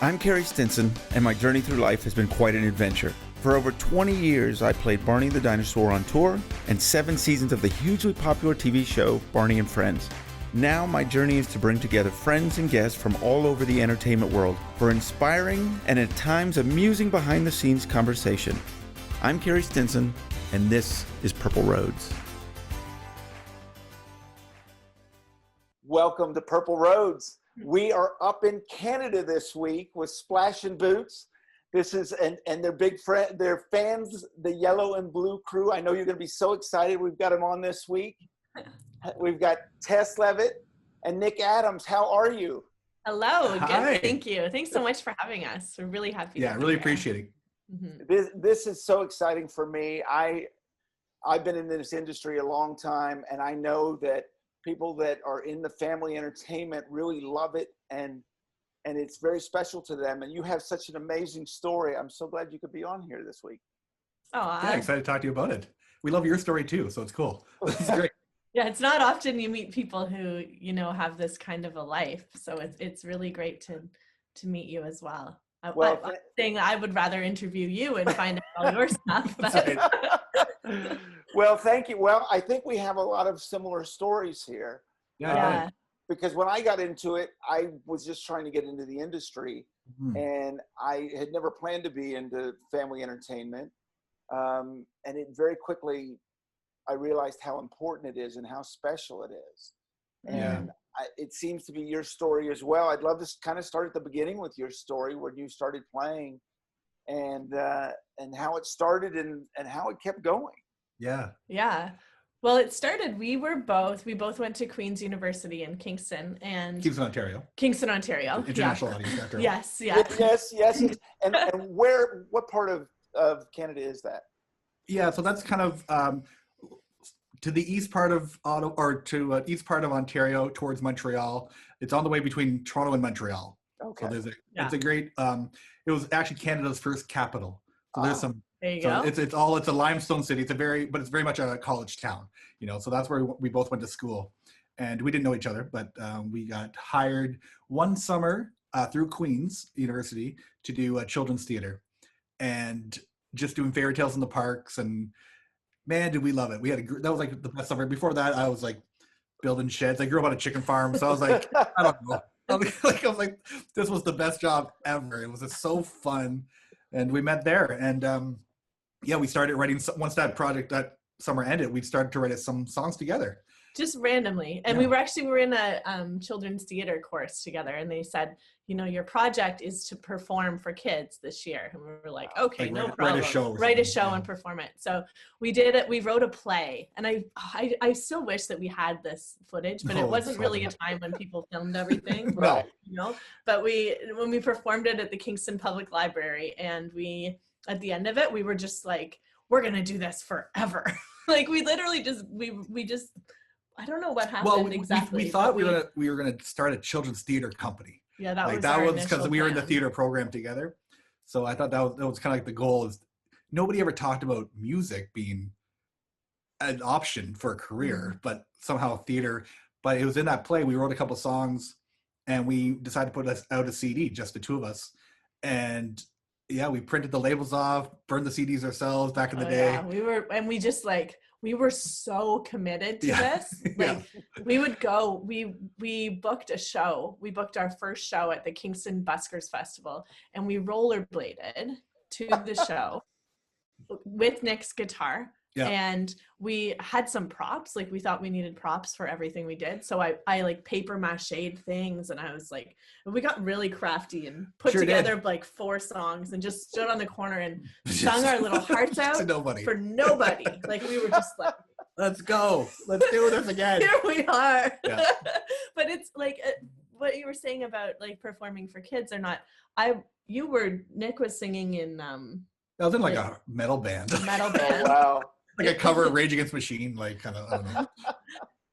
I'm Carey Stinson, and my journey through life has been quite an adventure. For over 20 years, I played Barney the Dinosaur on tour and 7 seasons of the hugely popular TV show Barney and Friends. Now my journey is to bring together friends and guests from all over the entertainment world for inspiring and at times amusing behind-the-scenes conversation. I'm Carey Stinson, and this is Purple Roads. Welcome to Purple Roads. We are up in Canada this week with Spash N Boots. This is, and their big friend, their fans, the yellow and blue crew. I know you're going to be so excited. We've got them on this week. We've got Taes Leavitt and Nick Adams. How are you? Hello. Hi. Good. Thank you. Thanks so much for having us. We're really happy. Yeah, really appreciate it. Mm-hmm. This is so exciting for me. I've been in this industry a long time, and I know that people that are in the family entertainment really love it, and it's very special to them. And you have such an amazing story. I'm so glad you could be on here this week. Oh, Yeah, excited to talk to you about it. We love your story too, so it's cool. This is great. Yeah, it's not often you meet people who, you know, have this kind of a life. So it's really great to meet you as well. I'm saying I would rather interview you and find out all your stuff. But. Well, thank you. Well, I think we have a lot of similar stories here. Yeah. Because when I got into it, I was just trying to get into the industry, and I had never planned to be into family entertainment. And it very quickly, I realized how important it is and how special it is. And it seems to be your story as well. I'd love to kind of start at the beginning with your story, when you started playing, and how it started and how it kept going. Yeah. Well, it started, we both went to Queen's University in Kingston, Kingston, Ontario. International audience after all. Yes. Yeah. Yes. And what part of Canada is that? Yeah, so that's kind of to the east part of east part of Ontario towards Montreal. It's on the way between Toronto and Montreal. Okay. So it's a great. It was actually Canada's first capital. So there's some. There you go. It's a limestone city. It's very much a college town. You know, so that's where we both went to school, and we didn't know each other, but we got hired one summer through Queen's University to do children's theater, and just doing fairy tales in the parks. And man, did we love it! That was like the best summer. Before that, I was like building sheds. I grew up on a chicken farm, so I was like, I don't know. I was like, this was the best job ever. It was just so fun, and we met there, and we started writing. Once that summer ended, we started to write some songs together. Just randomly. And we were in a children's theater course together, and they said, you know, your project is to perform for kids this year. And we were like, okay, no problem. Write a show and perform it. So we did it. We wrote a play, and I still wish that we had this footage, but it wasn't really a time when people filmed everything. Right. You know, but when we performed it at the Kingston Public Library, and at the end of it, we were just like, we're going to do this forever. Like we literally we just, I don't know what happened exactly. We thought we were going to start a children's theater company. Yeah, that was because we were in the theater program together. So I thought that was kind of like the goal. Is nobody ever talked about music being an option for a career, but somehow theater. But it was in that play. We wrote a couple songs, and we decided to put out a CD, just the two of us, and. Yeah, we printed the labels off, burned the CDs ourselves back in the day. Yeah, we were so committed to this. Like we would go, we booked a show. We booked our first show at the Kingston Buskers Festival, and we rollerbladed to the show with Nick's guitar. Yeah. And we had some props, like we thought we needed props for everything we did. So I like paper machéed things, and I was like, we got really crafty and put together like 4 songs and just stood on the corner and sung our little hearts out for nobody. Like we were just like, let's go. Let's do this again. Here we are. Yeah. But it's like what you were saying about like performing for kids or not. Nick was singing in I was in like a metal band. Wow. Like a cover of Rage Against the Machine, like kind of, I don't know.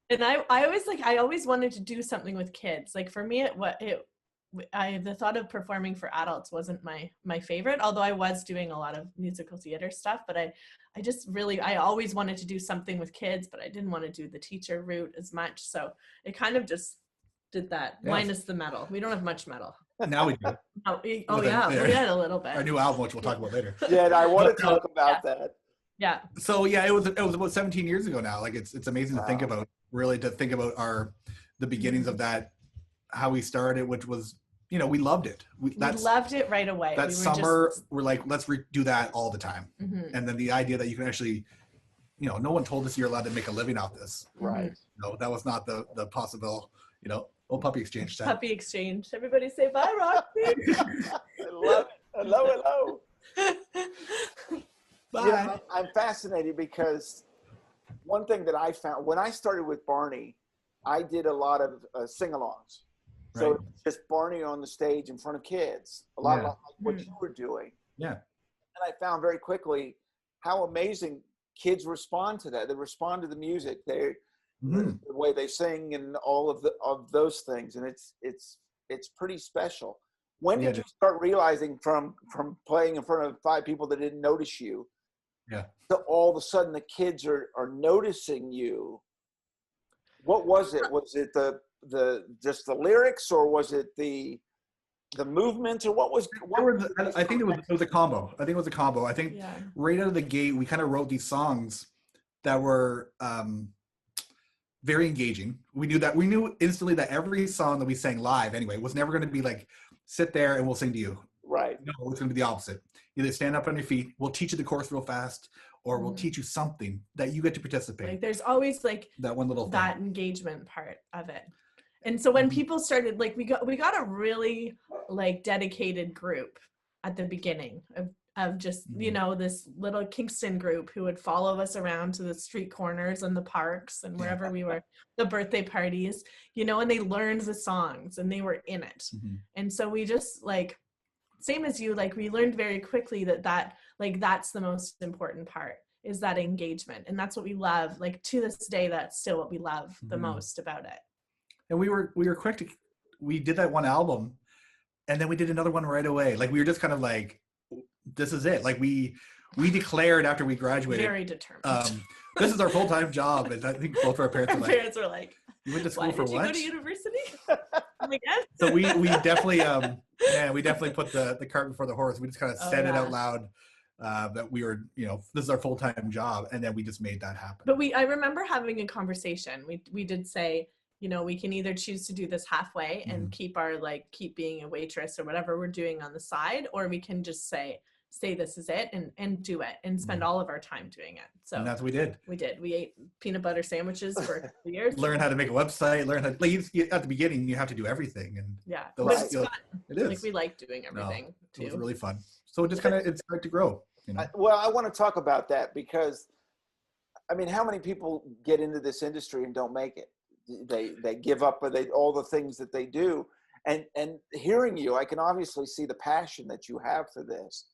And I always wanted to do something with kids. Like for me, the thought of performing for adults wasn't my favorite, although I was doing a lot of musical theater stuff, but I always wanted to do something with kids, but I didn't want to do the teacher route as much. So it kind of just did that, minus the metal. We don't have much metal. Now we do. Oh, With yeah, a- we had a little bit. Our new album, which we'll talk about later. Yeah, and I want to But, talk about that. Yeah. So yeah, it was about 17 years ago now. Like it's amazing to think Wow. about, really, to think about the beginnings of that, how we started, which was, you know, we loved it. We loved it right away. That we were summer, just, we're like, let's do that all the time. And then the idea that you can actually, you know, no one told us you're allowed to make a living off this. Right. No, that was not the possible, you know, puppy exchange time. puppy exchange. Everybody say bye, Roxy. I love it. Hello. Bye. Yeah, I'm fascinated because one thing that I found when I started with Barney, I did a lot of sing-alongs. So Right. it's just Barney on the stage in front of kids, a lot Yeah. like what you were doing. Yeah. And I found very quickly how amazing kids respond to that. They respond to the music, the way they sing, and all of those things, and it's pretty special. When did you start realizing from playing in front of 5 people that didn't notice you, to all of a sudden the kids are noticing you? What was it? Was it the just the lyrics, or was it the movement, or what was? I think it was a combo. I think it was a combo. I think right out of the gate, we kind of wrote these songs that were very engaging. We knew instantly that every song that we sang live, anyway, was never going to be like, sit there and we'll sing to you. Right. No, it's going to be the opposite. Either stand up on your feet, we'll teach you the chorus real fast, or we'll teach you something that you get to participate. Like there's always like that one little that thing. engagement part of it. And so when people started, like we got a really like dedicated group at the beginning of just, you know, this little Kingston group who would follow us around to the street corners and the parks and wherever we were, the birthday parties, you know, and they learned the songs and they were in it. And so we just like, same as you, like we learned very quickly that like that's the most important part, is that engagement. And that's what we love. Like to this day, that's still what we love the most about it. And we were quick to, we did that one album and then we did another one right away. Like we were just kind of like, this is it. Like we declared after we graduated. Very determined. This is our full-time job. And I think both of our parents were like, parents were like, you went to school for did you what? go to university? I'm like, yes. So we definitely, we definitely put the cart before the horse. We just kind of said it out loud that we were, you know, this is our full-time job. And then we just made that happen. But I remember having a conversation. We did say, you know, we can either choose to do this halfway and keep being a waitress or whatever we're doing on the side, or we can just say this is it and do it and spend all of our time doing it. So and that's what we did. We ate peanut butter sandwiches for 3 years. Learn how to make a website, learn how to, like, at the beginning you have to do everything. And but it's fun. It is. Like we like doing everything too. It was really fun. So it just kind of, it started to grow, you know? I want to talk about that because, I mean, how many people get into this industry and don't make it? They give up all the things that they do, and hearing you, I can obviously see the passion that you have for this,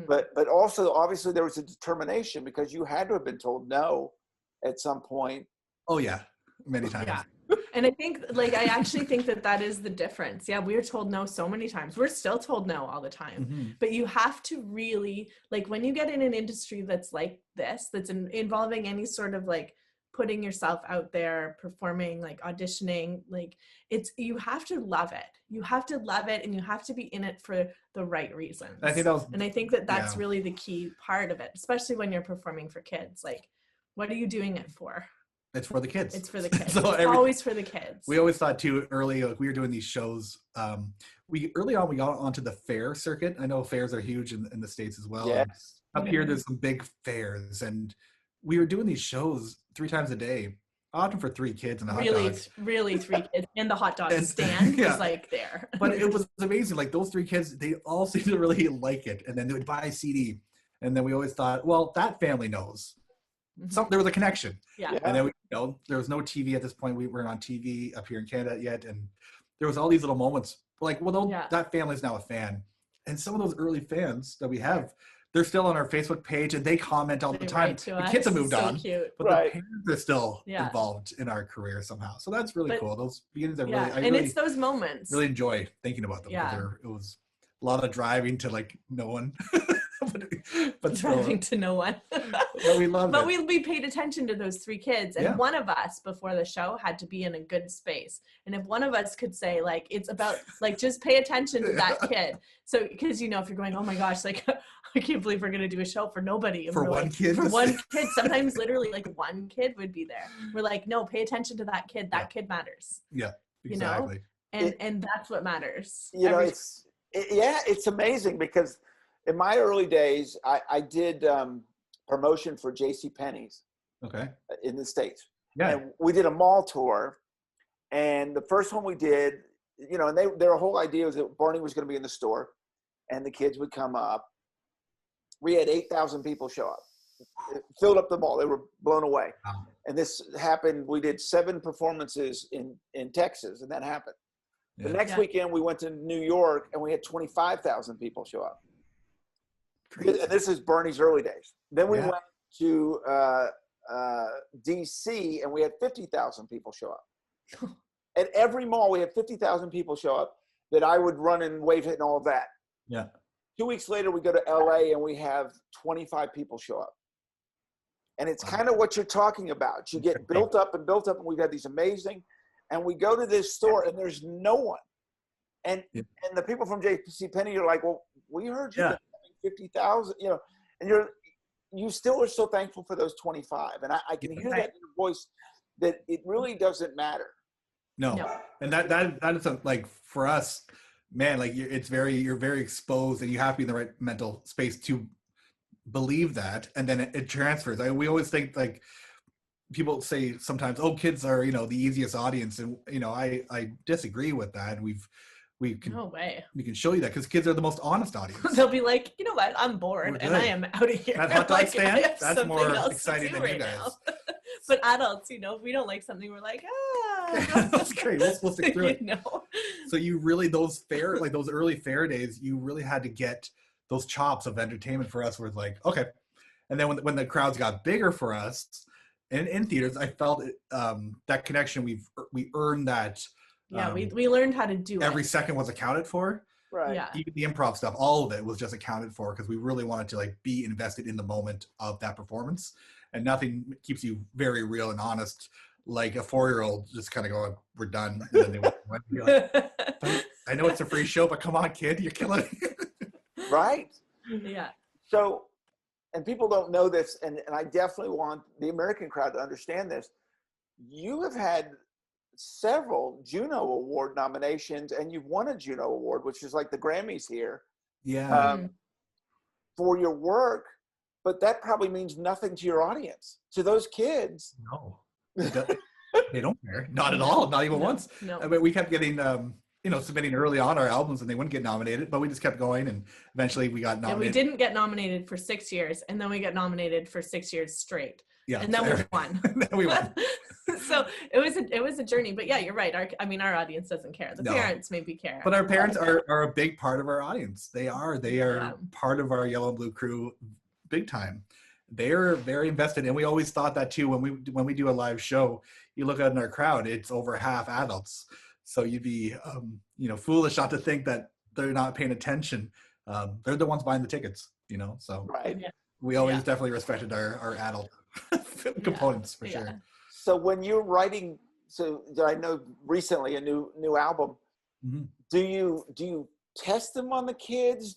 but also obviously there was a determination because you had to have been told no at some point. Oh yeah, many times. Yeah. And I think, like, I actually think that is the difference. Yeah, we were told no so many times. We're still told no all the time. But you have to really, like, when you get in an industry that's like this, that's involving any sort of like putting yourself out there, performing, like auditioning, like you have to love it. You have to love it, and you have to be in it for the right reasons. I think that's really the key part of it, especially when you're performing for kids. Like, what are you doing it for? It's for the kids. It's for the kids. So it's always for the kids. We always thought too early, like we were doing these shows. Early on we got onto the fair circuit. I know fairs are huge in the States as well. Yes. Up here there's some big fairs, and we were doing these shows 3 times a day, often for 3 kids and a hot dog. Really 3 kids. And the hot dog stand was like there. But it was amazing. Like those 3 kids, they all seemed to really like it. And then they would buy a CD. And then we always thought, well, that family knows. There was a connection. Yeah. And then there was no TV at this point. We weren't on TV up here in Canada yet. And there was all these little moments like, well, that family's now a fan. And some of those early fans that we have, they're still on our Facebook page and they comment all the time. The kids have moved on, cute. but the parents are still involved in our career somehow. So that's really cool. Those beginnings are it's those moments. Really enjoy thinking about them. Yeah. It was a lot of driving to like no one. but still, driving to no one. but we loved But it. we paid attention to those three kids, and Yeah. one of us before the show had to be in a good space. And if one of us could say, like, it's about, like, just pay attention to that kid. So, because, you know, if you're going, oh my gosh, like, I can't believe we're going to do a show for nobody. And For we're one like, kid For to one say- kid, sometimes literally like one kid would be there. We're like, no, pay attention to that kid. That kid matters. Yeah, You know? exactly. And that's what matters. You know, it's amazing because in my early days, I did promotion for J.C. Penney's Okay. in the States. Yeah. And we did a mall tour. And the first one we did, you know, and their whole idea was that Barney was going to be in the store and the kids would come up. We had 8,000 people show up. It filled up the mall. They were blown away. Wow. And this happened. We did 7 performances in Texas, and that happened. Yeah. The next weekend, we went to New York, and we had 25,000 people show up. Crazy. And this is Bernie's early days. Then we Yeah. went to D.C., and we had 50,000 people show up. At every mall, we had 50,000 people show up that I would run and wave it and all of that. Yeah. 2 weeks later, we go to L.A., and we have 25 people show up. And it's Wow. kind of what you're talking about. You get built up, and we've had these amazing, and we go to this store, and there's no one. And Yeah. and the people from J.C. Penney are like, well, we heard you Yeah. having 50,000, you know, and you still are so thankful for those 25. And I can hear that in your voice that it really doesn't matter. No. And that is like for us, man, like you're very exposed, and you have to be in the right mental space to believe that, and then it transfers. We always think, like, people say sometimes, oh, kids are, you know, the easiest audience, and you know, I disagree with that. And we can show you that because kids are the most honest audience. They'll be like, you know what, I'm bored and I am out of here. That hot dog Like, stand, I have that's something more else to exciting do than you guys. now. But adults, you know, if we don't like something, we're like, That's great. We'll stick through it. You know? So you really, those early fair days, you really had to get those chops of entertainment for us, where it's like, okay. And then when the crowds got bigger for us in theaters, I felt that connection. We earned that. Yeah, we learned how to do every it. second was accounted for. Right. Yeah. Even the improv stuff, all of it was just accounted for because we really wanted to, like, be invested in the moment of that performance. And nothing keeps you very real and honest, like a 4-year-old just kind of going, we're done. And then they went, you're like, I know it's a free show, but come on, kid, you're killing it. Right. Yeah. So, and people don't know this, and I definitely want the American crowd to understand this. You have had several Juno Award nominations, and you've won a Juno Award, which is like the Grammys here. Yeah. For your work, but that probably means nothing to your audience. To those kids, No, they don't care. Not at all. Not even once. No. I mean, we kept getting, submitting early on our albums, and they wouldn't get nominated, but we just kept going, and eventually we got nominated. And we didn't get nominated for 6 years, and then we got nominated for 6 years straight. Yeah. And then we won. Then we won. So it was a journey, but yeah, you're right. Our audience doesn't care. The parents maybe care. But our parents are a big part of our audience. They are Yeah. part of our Yellow and Blue crew, big time. They are very invested, and we always thought that too. When we do a live show, you look out in our crowd, it's over half adults. So you'd be, foolish not to think that they're not paying attention. They're the ones buying the tickets, So right? Yeah. we always definitely respected our adult components for sure. So when you're writing, so I know recently a new album, Mm-hmm. do you test them on the kids?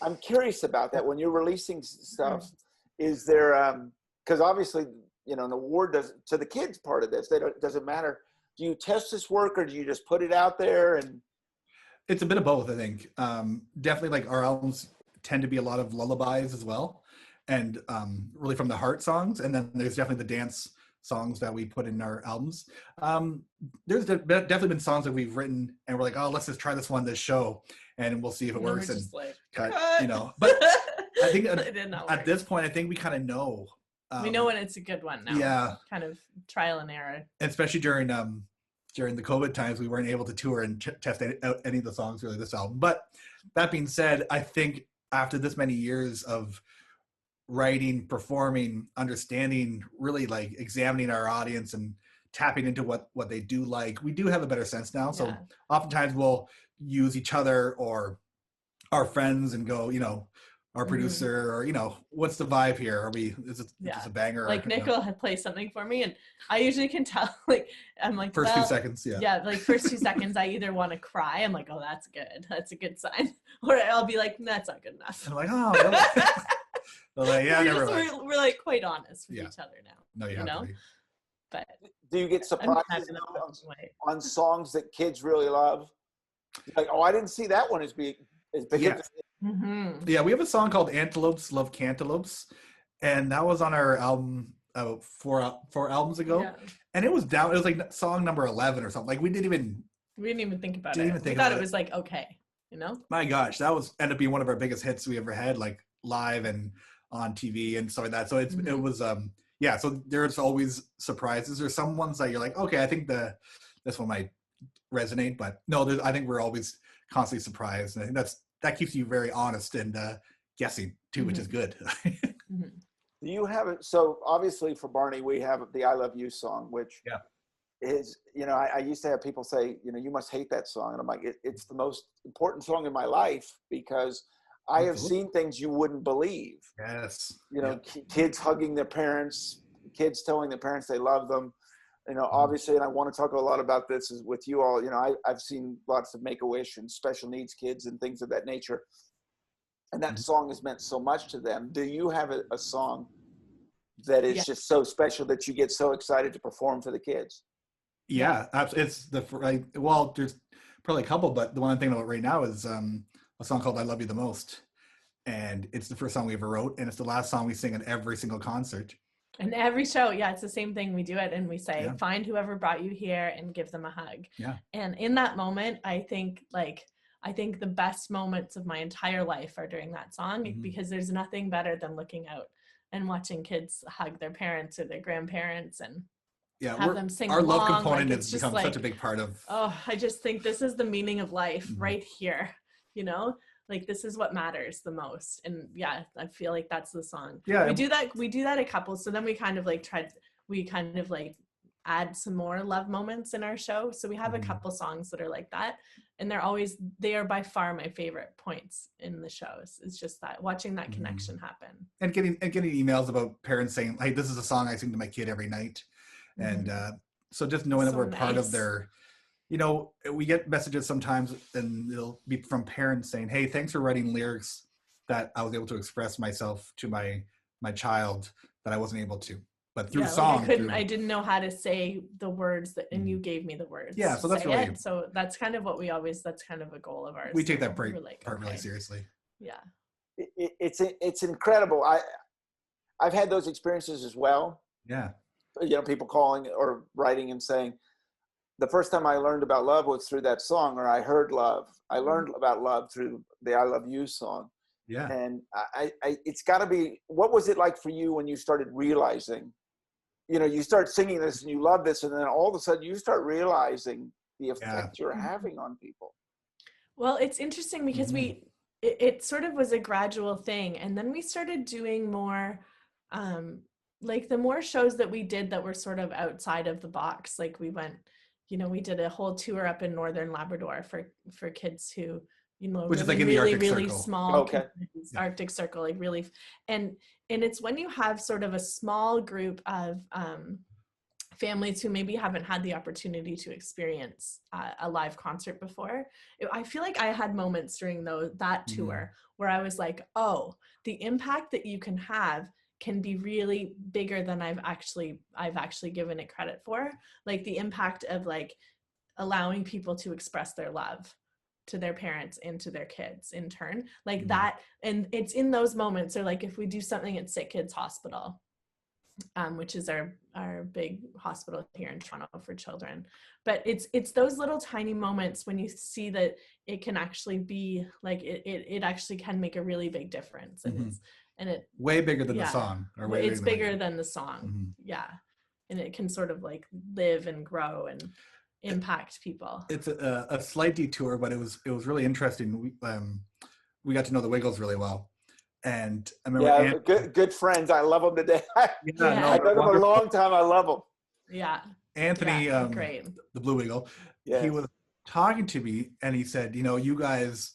I'm curious about that. When you're releasing stuff, is there, because obviously, an award doesn't, to the kids part of this, doesn't matter. Do you test this work, or do you just put it out there? And it's a bit of both, I think. Definitely, like, our albums tend to be a lot of lullabies as well, and really from the heart songs. And then there's definitely the dance songs that we put in our albums. There's definitely been songs that we've written and we're like, oh, let's just try this one, this show, and we'll see if it works. And like, cut, But I think at this point, I think we kind of know. We know when it's a good one now. Yeah. Kind of trial and error. And especially during the COVID times, we weren't able to tour and test out any of the songs really this album. But that being said, I think after this many years of writing, performing, understanding, really like examining our audience and tapping into what they do like, we do have a better sense now. So oftentimes we'll use each other or our friends and go, our producer, or what's the vibe here? Are we? Is it just a banger? Like Nick will play something for me, and I usually can tell. Like I'm like first few seconds, like first 2 seconds, I either want to cry. I'm like, oh, that's good. That's a good sign. Or I'll be like, that's not good enough. And I'm like, oh, really? Like, yeah, we're like quite honest with each other now. No, you have to be. But do you get surprises on songs that kids really love? Like, oh, I didn't see that one as big. Yeah, we have a song called "Antelopes Love Cantaloupes," and that was on our album four albums ago, and it was down. It was like song number 11 or something. Like we didn't even think about it. We thought it was like okay, My gosh, that ended up being one of our biggest hits we ever had, like live and on TV and stuff like that. So it was So there's always surprises. There's some ones that you're like, okay, I think this one might resonate, but no, I think we're always constantly surprised, and I think that keeps you very honest and guessing too, which is good. Do you have it? So obviously for Barney, we have the "I Love You" song, which is, I used to have people say, you must hate that song, and I'm like, it's the most important song in my life because I have seen things you wouldn't believe. Yes. Kids hugging their parents, kids telling their parents they love them. Obviously, and I want to talk a lot about this is with you all. I've seen lots of Make-A-Wish and special needs kids and things of that nature. And that song has meant so much to them. Do you have a song that is just so special that you get so excited to perform for the kids? Yeah, absolutely. Well, there's probably a couple, but the one I'm thinking about right now is a song called "I Love You the Most." And it's the first song we ever wrote, and it's the last song we sing at every single concert. And every show, it's the same thing. We do it and we say, find whoever brought you here and give them a hug. Yeah. And in that moment, I think the best moments of my entire life are during that song because there's nothing better than looking out and watching kids hug their parents or their grandparents and have them sing our along. Love component has become such a big part of. Oh, I just think this is the meaning of life right here, Like this is what matters the most. And I feel like that's the song. Yeah. We do that a couple. So then we kind of like add some more love moments in our show. So we have a couple songs that are like that. And they are by far my favorite points in the shows. It's just that watching that connection happen. And getting emails about parents saying, hey, this is a song I sing to my kid every night. And so just knowing that we're part of their, we get messages sometimes and it'll be from parents saying, hey, thanks for writing lyrics that I was able to express myself to my child that I wasn't able to. But through song, I didn't know how to say the words and you gave me the words. Yeah, so that's really. So that's kind of what that's kind of a goal of ours. We take that part really seriously. Yeah. It's incredible. I've had those experiences as well. Yeah. People calling or writing and saying, the first time I learned about love was through that song, or I heard love. I learned about love through the "I Love You" song. Yeah. And it's got to be. What was it like for you when you started realizing? You start singing this and you love this, and then all of a sudden you start realizing the effect you're having on people. Well, it's interesting because it sort of was a gradual thing, and then we started doing more. Like the more shows that we did that were sort of outside of the box, like we went, we did a whole tour up in Northern Labrador for kids who, which is like in the Arctic really Circle. Small Arctic Circle, like really, and it's when you have sort of a small group of families who maybe haven't had the opportunity to experience a live concert before. I feel like I had moments during that tour where I was like, oh, the impact that you can have can be really bigger than I've actually given it credit for. Like the impact of like allowing people to express their love to their parents and to their kids in turn, like that. And it's in those moments, or like if we do something at Sick Kids Hospital, which is our big hospital here in Toronto for children. But it's those little tiny moments when you see that it can actually be like it actually can make a really big difference. And it's way bigger than the song, or it's bigger than the song. Yeah. And it can sort of like live and grow and impact people. It's a slight detour, but it was really interesting. We got to know the Wiggles really well. And I remember good friends. I love them today. I've known them a long time. I love them. Yeah. Anthony, great. The Blue Wiggle, he was talking to me and he said, you guys,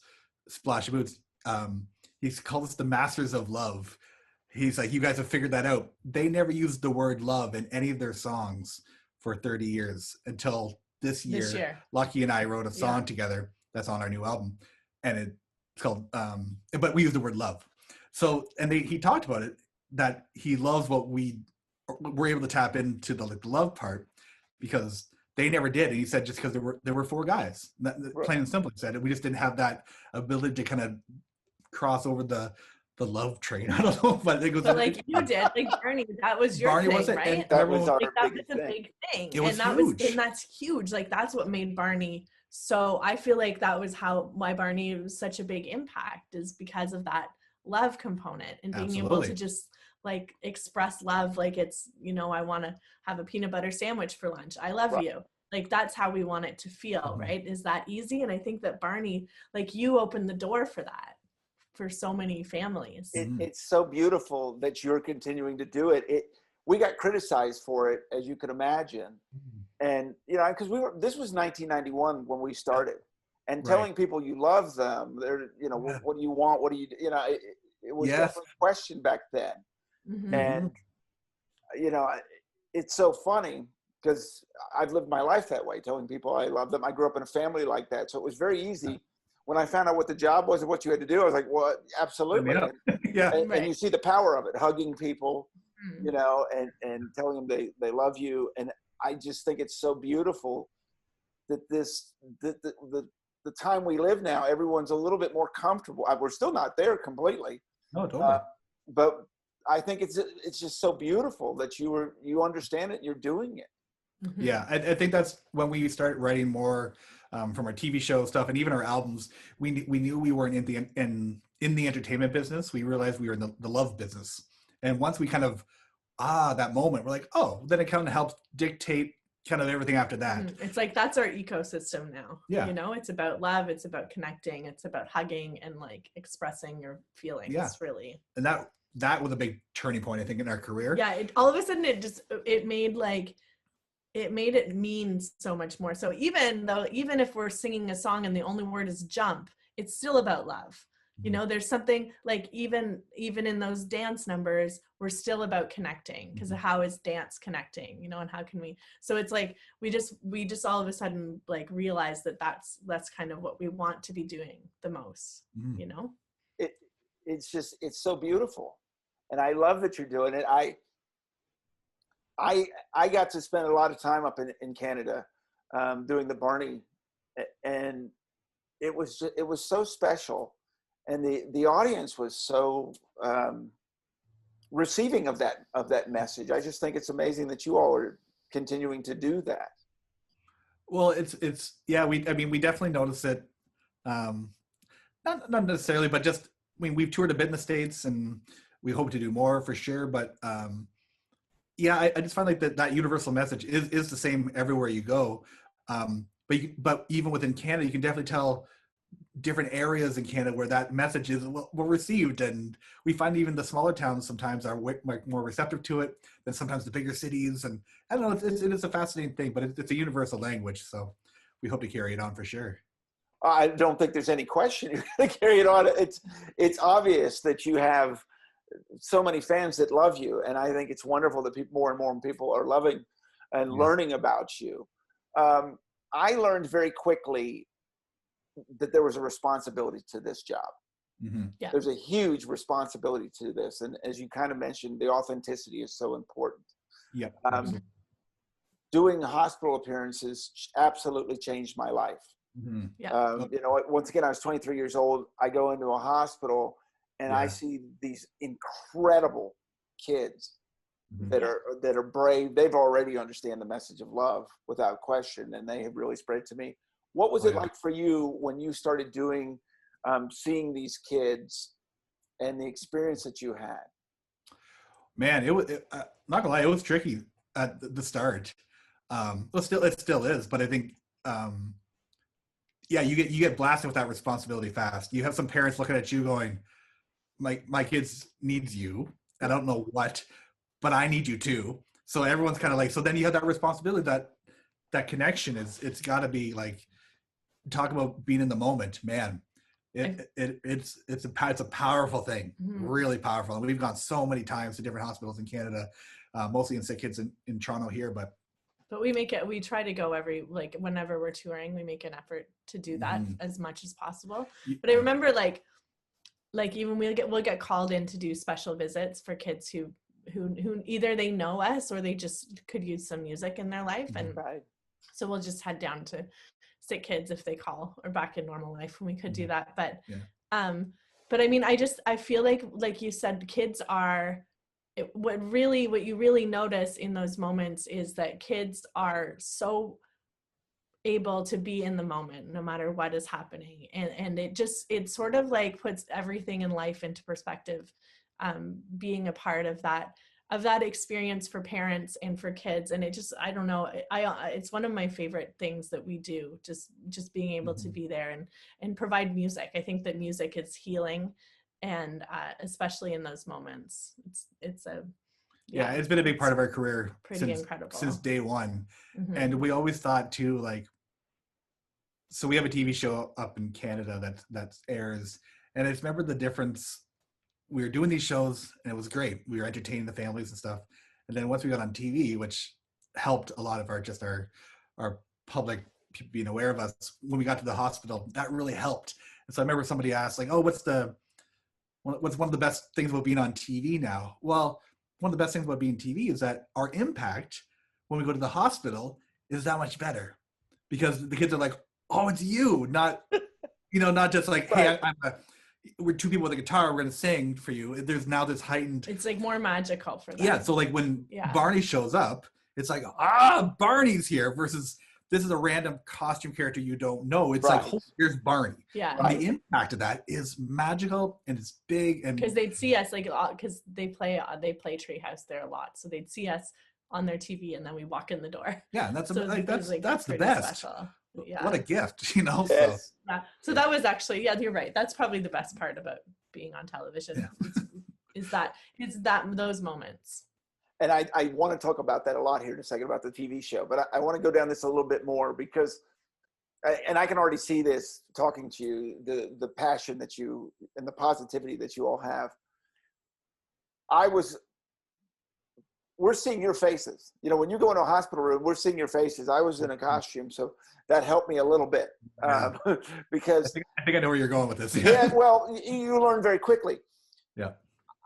Splash N Boots, he's called us the masters of love. He's like, you guys have figured that out. They never used the word love in any of their songs for 30 years until this year. Lucky and I wrote a song together that's on our new album, and it's called but we use the word love. So, and he talked about it, that he loves what we were able to tap into the love part, because they never did. And he said just because there were four guys, plain and simple. He said we just didn't have that ability to kind of cross over the love train. I don't know, but it goes like you did, like Barney. That was your Barney, thing, right? And that was our that big was a big thing, It was and huge. and that's huge. Like that's what made Barney. So I feel like that was why Barney was such a big impact, is because of that love component and being able to just like express love. Like it's, I want to have a peanut butter sandwich for lunch. I love you. Like that's how we want it to feel, right? Is that easy? And I think that Barney, like you opened the door for that for so many families. It's so beautiful that you're continuing to do it. We got criticized for it, as you can imagine. And, because this was 1991 when we started, and telling people you love them, they're, what do you want? What do you, it was definitely a question back then. And, it's so funny because I've lived my life that way, telling people I love them. I grew up in a family like that. So it was very easy. When I found out what the job was and what you had to do, I was like, well, absolutely. And you see the power of it, hugging people, and telling them they love you. And I just think it's so beautiful that the time we live now, everyone's a little bit more comfortable. We're still not there completely. No, totally. But I think it's just so beautiful that you understand it and you're doing it. Yeah, I think that's when we started writing more from our TV show stuff and even our albums. We knew we weren't in the entertainment business. We realized we were in the love business. And once we kind of that moment, we're like, then it kind of helps dictate kind of everything after that. It's like that's our ecosystem now. Yeah. It's about love, it's about connecting, it's about hugging and like expressing your feelings. Really. And that was a big turning point, I think, in our career. Yeah, all of a sudden it made it mean so much more. So even if we're singing a song and the only word is jump, it's still about love. There's something like even in those dance numbers, we're still about connecting, because how is dance connecting, and how can we, so it's like we just all of a sudden like realize that that's kind of what we want to be doing the most. It's so beautiful, and I love that you're doing it. I got to spend a lot of time up in Canada doing the Barney, and it was so special. And the audience was so receiving of that message. I just think it's amazing that you all are continuing to do that. Well, we definitely noticed it. Not necessarily, but just we've toured a bit in the States, and we hope to do more for sure. But I just find like that universal message is the same everywhere you go. But even within Canada, you can definitely tell different areas in Canada where that message is well received, and we find even the smaller towns sometimes are more receptive to it than sometimes the bigger cities. And I don't know, it is a fascinating thing, but it's a universal language, so we hope to carry it on for sure. I don't think there's any question you're going to carry it on. It's obvious that you have so many fans that love you, and I think it's wonderful that more and more people are loving and learning about you. I learned very quickly that there was a responsibility to this job. Yeah. There's a huge responsibility to this. And as you kind of mentioned, the authenticity is so important. Yeah. Doing hospital appearances absolutely changed my life. Once again, I was 23 years old. I go into a hospital and I see these incredible kids that are brave. They've already understand the message of love without question, and they have really spread it to me. What was it like for you when you started doing, seeing these kids and the experience that you had? Man, not gonna lie, it was tricky at the start. It still is, but I think, you get blasted with that responsibility fast. You have some parents looking at you going, my kids needs you. I don't know what, but I need you too. So everyone's kind of like, so then you have that responsibility, that connection it's got to be like, talk about being in the moment, man. It's a powerful thing, really powerful. And we've gone so many times to different hospitals in Canada, mostly in sick kids in Toronto here, but we try to go whenever we're touring, we make an effort to do that as much as possible. But I remember like even we'll get called in to do special visits for kids who either they know us or they just could use some music in their life. And so we'll just head down to sick kids if they call, or back in normal life when we could do that. But I mean, I feel like you said, kids are what you really notice in those moments is that kids are so able to be in the moment no matter what is happening, and it sort of like puts everything in life into perspective, being a part of that experience for parents and for kids. And I don't know, it's one of my favorite things that we do, just being able to be there and provide music. I think that music is healing, and especially in those moments, it's been a big part of our career incredible since day one. And we always thought too, like, so we have a TV show up in Canada that airs, and I just remember the difference. We were doing these shows and it was great. We were entertaining the families and stuff. And then once we got on TV, which helped a lot of our public people being aware of us, when we got to the hospital, that really helped. And so I remember somebody asked, like, oh, what's one of the best things about being on TV now? Well, one of the best things about being TV is that our impact when we go to the hospital is that much better, because the kids are like, oh, it's you, not just like, hey, we're two people with a guitar, we're going to sing for you. There's now this heightened, it's like more magical for them. Yeah. So like when Barney shows up, it's like, Barney's here, versus this is a random costume character you don't know. It's like, oh, here's Barney. Yeah. And the impact of that is magical, and it's big. And because they'd see us, like, because they play Treehouse there a lot, so they'd see us on their TV, and then we walk in the door. Yeah, and that's the best. Special. Yeah. What a gift, Yes. So that was actually, you're right. That's probably the best part about being on television. is that those moments. And I want to talk about that a lot here in a second, about the TV show, but I want to go down this a little bit more, because, and I can already see this talking to you, the passion that you, and the positivity that you all have. We're seeing your faces. When you go into a hospital room, we're seeing your faces. I was in a costume, so that helped me a little bit, because I think I know where you're going with this. Yeah, well, you learn very quickly. Yeah.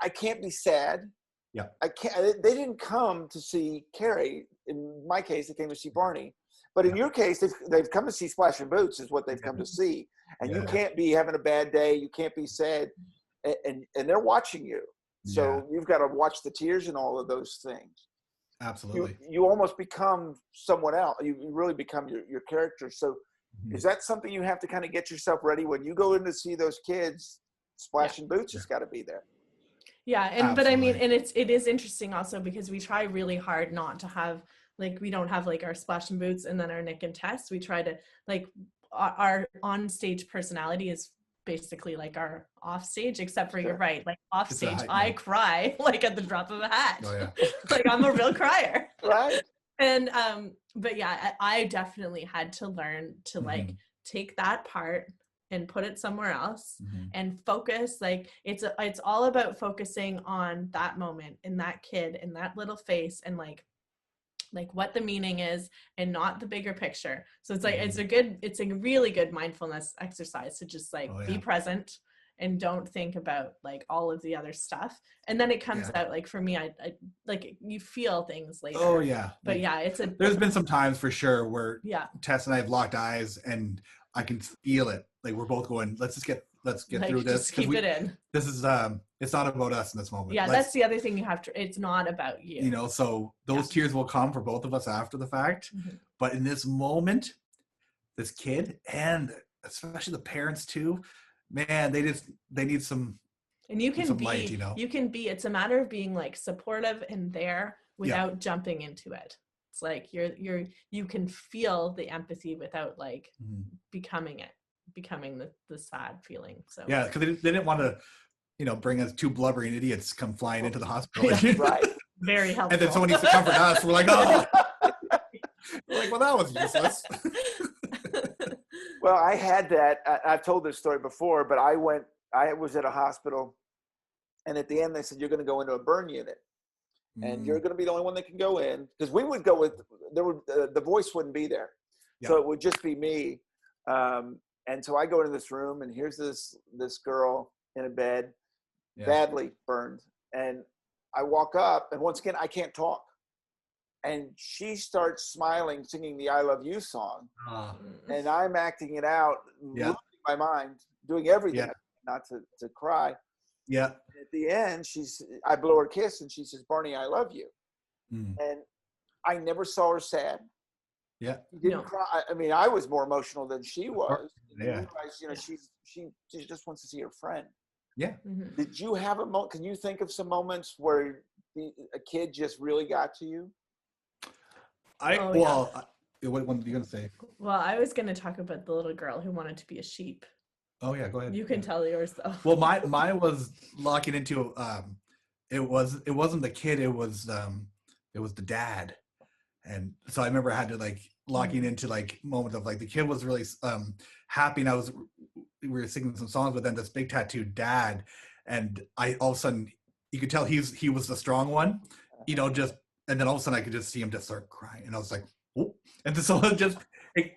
I can't be sad. Yeah. They didn't come to see Carey. In my case, they came to see Barney. But in your case, they've come to see Splash N Boots, is what they've come to see. And you can't be having a bad day. You can't be sad. And they're watching you. So you've got to watch the tears and all of those things. Absolutely. You almost become someone else. You really become your character. So is that something you have to kind of get yourself ready when you go in to see those kids? Splash N Boots has got to be there. Yeah, but I mean, and it is interesting also, because we try really hard not to have, like, we don't have like our Splash N Boots and then our Nick and Tess. We try to, like, our on-stage personality is basically like our off stage, except for you're right, like off stage I cry like at the drop of a hat. Like, I'm a real crier. Right. And but yeah, I definitely had to learn to like take that part and put it somewhere else and focus. Like, it's all about focusing on that moment and that kid and that little face, and like what the meaning is, and not the bigger picture. So it's like, it's a really good mindfulness exercise to just like be present and don't think about like all of the other stuff. And then it comes out, like, for me, I like, you feel things later. Oh yeah. But there's been some times for sure where Tess and I have locked eyes and I can feel it. Like, we're both going, let's get like, through this. Just keep it in. This is it's not about us in this moment. Yeah, that's the other thing you have to, it's not about you. So those tears will come for both of us after the fact. But in this moment, this kid, and especially the parents too, man, they need some, and you can be light, you can be, it's a matter of being like supportive and there without jumping into it. It's like you can feel the empathy without like becoming the sad feeling. So because they didn't want to bring us two blubbering idiots come flying into the hospital. Right. Very helpful. And then someone needs to comfort us. We're like, oh. We're like, well, that was useless. Well, I had that. I've told this story before, but I was at a hospital, and at the end they said, you're going to go into a burn unit, and you're going to be the only one that can go in, because we would go with, the voice wouldn't be there. Yeah. So it would just be me. And so I go into this room, and here's this girl in a bed, badly burned. And I walk up, and once again, I can't talk. And she starts smiling, singing the I Love You song. And I'm acting it out, losing my mind, doing everything not to cry. Yeah. And at the end, I blow her a kiss, and she says, Barney, I love you. And I never saw her sad. Yeah. She didn't cry. I mean, I was more emotional than she was. Yeah. She just wants to see her friend. Yeah. Did you have a moment? Can you think of some moments where a kid just really got to you? What are you going to say? Well, I was going to talk about the little girl who wanted to be a sheep. Oh yeah, go ahead. You can tell yours though. Well, mine was locking into it wasn't the kid, it was the dad. And so I remember I had to like locking into like moments of like the kid was really happy, and we were singing some songs, but then this big tattooed dad, and I all of a sudden you could tell he was the strong one, and then all of a sudden I could just see him just start crying, and I was like, oh, and so then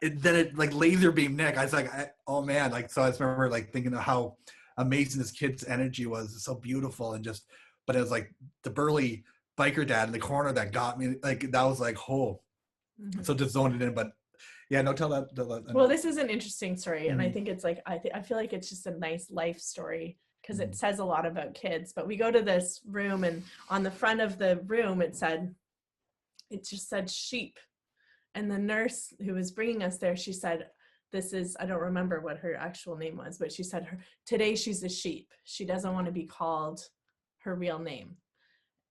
it like laser beam Nick. I was like, oh man, like, so I just remember like thinking of how amazing this kid's energy was. It's so beautiful, and but it was like the burly biker dad in the corner that got me, like that was like, oh, so just zoned it in. But yeah, no, tell that. Well, this is an interesting story, and I think it's like I feel like it's just a nice life story because it says a lot about kids. But we go to this room, and on the front of the room it just said sheep. And the nurse who was bringing us there, she said, I don't remember what her actual name was, but she said today she's a sheep. She doesn't want to be called her real name.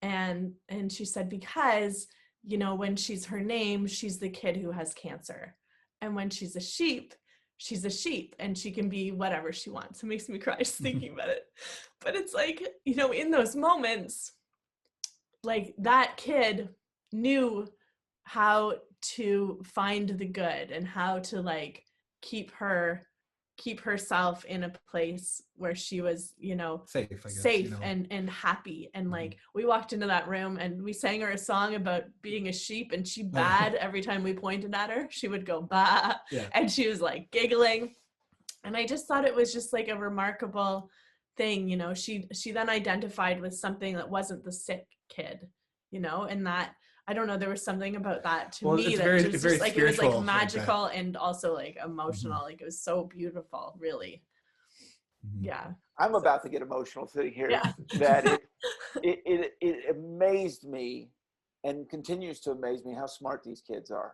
And she said, because, when she's her name, she's the kid who has cancer. And when she's a sheep and she can be whatever she wants. It makes me cry just thinking about it. But it's like, in those moments, like that kid knew how to find the good and how to like keep herself in a place where she was, safe, I guess, safe and happy. And like we walked into that room and we sang her a song about being a sheep, and she bad every time we pointed at her. She would go bah, and she was like giggling. And I just thought it was just like a remarkable thing, she then identified with something that wasn't the sick kid, and that I don't know, there was something about that to me that it was like magical and also like emotional. Like it was so beautiful, really. Yeah. I'm about to get emotional sitting here. That it amazed me and continues to amaze me how smart these kids are.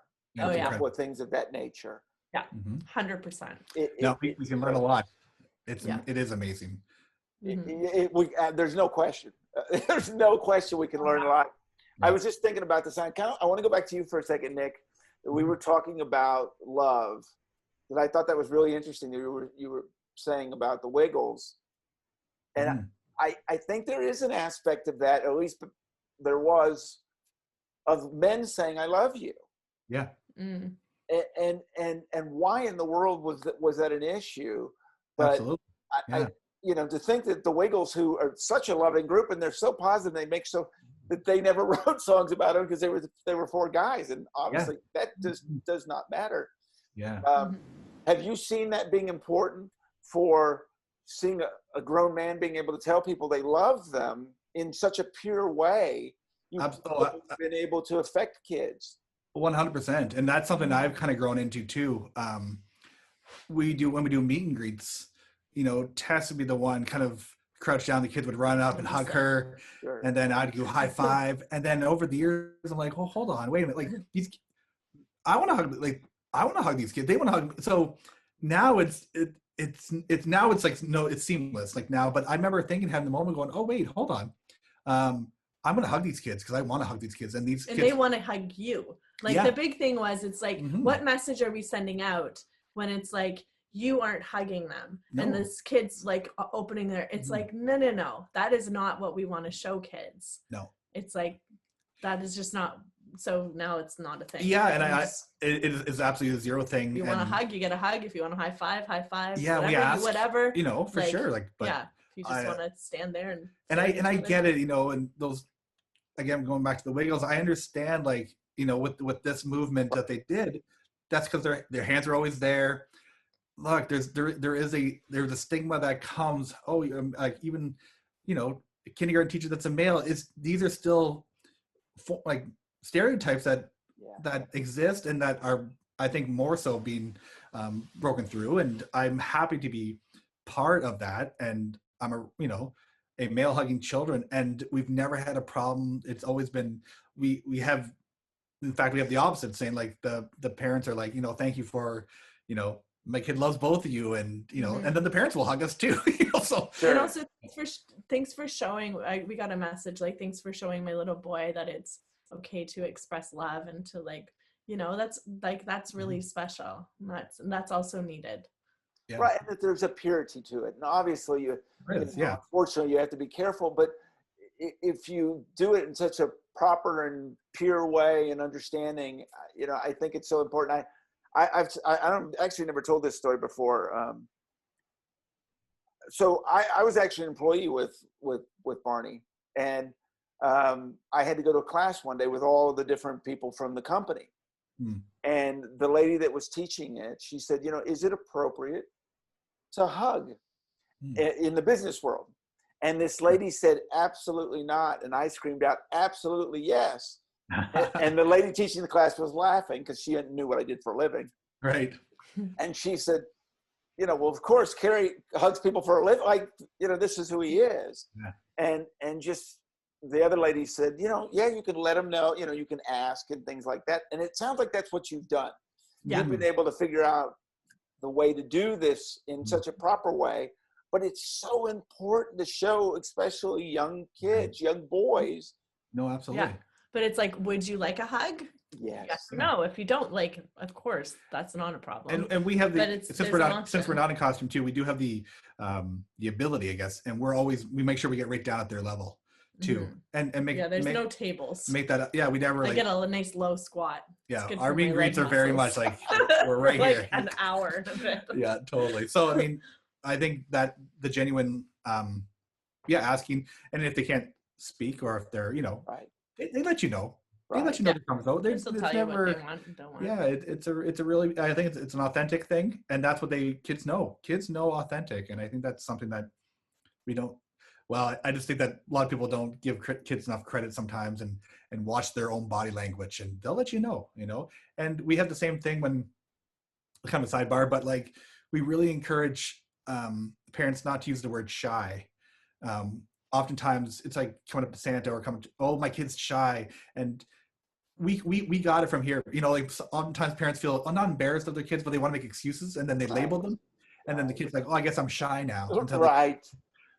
With things of that nature. Yeah. 100%. We can learn a lot. It is amazing. There's no question. There's no question we can learn a lot. I was just thinking about this. I want to go back to you for a second, Nick. We were talking about love, and I thought that was really interesting. You were saying about the Wiggles, and I think there is an aspect of that. At least there was, of men saying "I love you." Yeah. And why in the world was that an issue? But absolutely. to think that the Wiggles, who are such a loving group and they're so positive, they make that they never wrote songs about them because they were four guys, and obviously that just does not matter. Yeah. Have you seen that being important for seeing a grown man being able to tell people they love them in such a pure way? You've been able to affect kids. 100%, and that's something I've kind of grown into too. When we do meet and greets, Tess would be the one kind of crouch down, the kids would run up and hug her, and then I'd go high five, and then over the years I'm like, well, hold on, wait a minute, like I want to hug these kids, they want to hug. So now it's like, no, it's seamless like now. But I remember having the moment going, oh wait, hold on, I'm gonna hug these kids because I want to hug these kids, and kids, they want to hug you. Like the big thing was, it's like, what message are we sending out when it's like you aren't hugging them and this kid's like opening it's like, no, that is not what we want to show kids. No, it's like, that is just not so now it's not a thing. Yeah, and it is absolutely a zero thing. If you want a hug, you get a hug. If you want a high five. Yeah, whatever, we ask, whatever. you know, for sure. Like, but yeah, if you just want to stand there and I get it, you know, and those, again, going back to the Wiggles, I understand, like, you know, with this movement that they did, that's because their hands are always there. Look, there's a stigma that comes. Oh, like, even, you know, a kindergarten teacher that's a male, these are still like stereotypes that exist and that are, I think, more so being broken through. And I'm happy to be part of that. And I'm a male hugging children, and we've never had a problem. It's always been, we have, in fact, we have the opposite, saying like the parents are like, you know, thank you for, you know, my kid loves both of you, and you know, and then the parents will hug us too. You know, so and also thanks for showing. We got a message like, thanks for showing my little boy that it's okay to express love and to, like, you know, that's really special. And that's also needed. Yeah. Right, and that there's a purity to it, and obviously unfortunately you have to be careful. But if you do it in such a proper and pure way and understanding, you know, I think it's so important. I don't actually never told this story before. So I was actually an employee with Barney, and I had to go to a class one day with all the different people from the company. And the lady that was teaching it, she said, you know, is it appropriate to hug in the business world? And this lady said, absolutely not. And I screamed out, absolutely yes. And the lady teaching the class was laughing because she knew what I did for a living. Right. And she said, you know, well, of course, Carey hugs people for a living. Like, you know, this is who he is. Yeah. And just the other lady said, you know, yeah, you can let him know, you know, you can ask and things like that. And it sounds like that's what you've done. Yeah. You've been able to figure out the way to do this in such a proper way. But it's so important to show, especially young kids, young boys. No, absolutely. Yeah. But it's like, would you like a hug? Yes. No, if you don't, like, of course, that's not a problem. And we have since we're not in costume too, we do have the ability, I guess, and we make sure we get right down at their level too, and make there's no tables. Make that up. Yeah, we never. I get a nice low squat. Yeah, our meet and greets are very much like we're right like here. An hour of it. Yeah, totally. So I mean, I think that the genuine, asking, and if they can't speak or if they're, you know, they let you know. They let you know the comes out. There's never. What they want and don't want. Yeah, it's a really. I think it's an authentic thing, and that's what kids know. Kids know authentic, and I think that's something that we don't. Well, I just think that a lot of people don't give kids enough credit sometimes, and watch their own body language, and they'll let you know. You know, and we have the same thing when, kind of a sidebar, but like we really encourage parents not to use the word shy. Oftentimes it's like coming up to Santa or my kid's shy, and we got it from here. You know, like oftentimes parents feel not embarrassed of their kids, but they want to make excuses, and then they label them, and then the kid's like, oh, I guess I'm shy now. Right.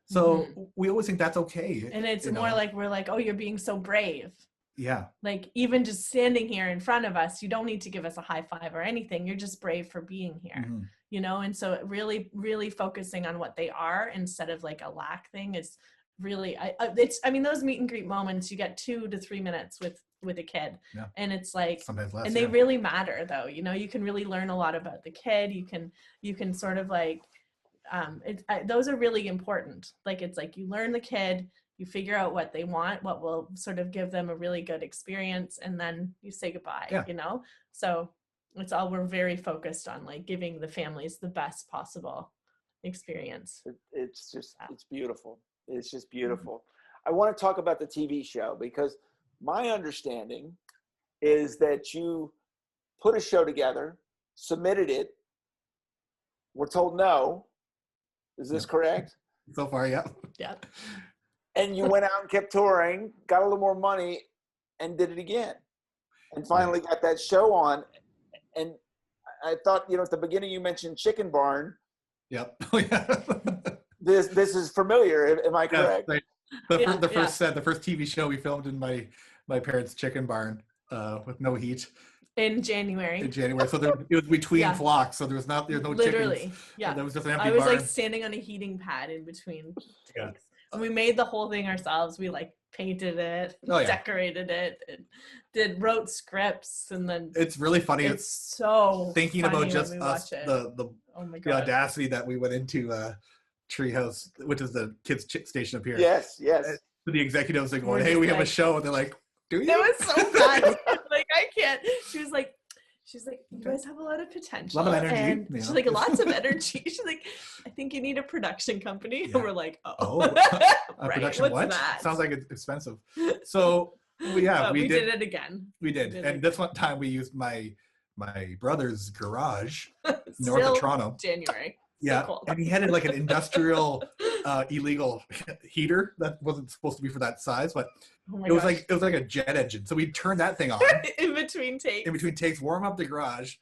So we always think that's okay. And it's more like, we're like, oh, you're being so brave. Yeah. Like, even just standing here in front of us, you don't need to give us a high five or anything. You're just brave for being here, you know? And so really, really focusing on what they are instead of like a lack thing is really, I mean, those meet and greet moments, you get 2 to 3 minutes with a kid, and it's like, sometimes less, and they really matter though. You know, you can really learn a lot about the kid. You can sort of like, those are really important. Like, it's like you learn the kid, you figure out what they want, what will sort of give them a really good experience, and then you say goodbye, you know? So it's all, we're very focused on like giving the families the best possible experience. It's just, it's beautiful. It's just beautiful. I want to talk about the TV show, because my understanding is that you put a show together, submitted it, were told no. Is this correct? So far, yeah. Yeah. And you went out and kept touring, got a little more money, and did it again. And finally got that show on. And I thought, you know, at the beginning you mentioned Chicken Barn. Yep. This is familiar. Am I correct? Yeah, the first TV show we filmed in my parents' chicken barn with no heat. In January. So it was between flocks, so there's no literally chickens. Yeah, there was just an empty I was barn. like standing on a heating pad in between takes. And we made the whole thing ourselves. We like painted it, Oh, yeah. decorated it, and wrote scripts, and then It's really funny. it's so thinking funny about when just we us, watch it. the Oh my the god. audacity that we went into Treehouse, which is the kids station up here. Yes. To the executives, they're We're going, "Hey, just we have a like- show," and they're like, "Do you?" It was so bad. Like, I can't. She's like, you guys have a lot of potential. A lot of energy, And you she's know? like, lots of energy. She's like, I think you need a production company. Yeah. And we're like, Oh, a right, production what's what? that? Sounds like it's expensive. So we did it again. We did. did And it this one time we used my brother's garage north Still of Toronto. January. Yeah. So cold. And he had like an industrial illegal heater that wasn't supposed to be for that size, but Oh my it was gosh. like a jet engine. So we'd turn that thing on in between takes. warm up the garage,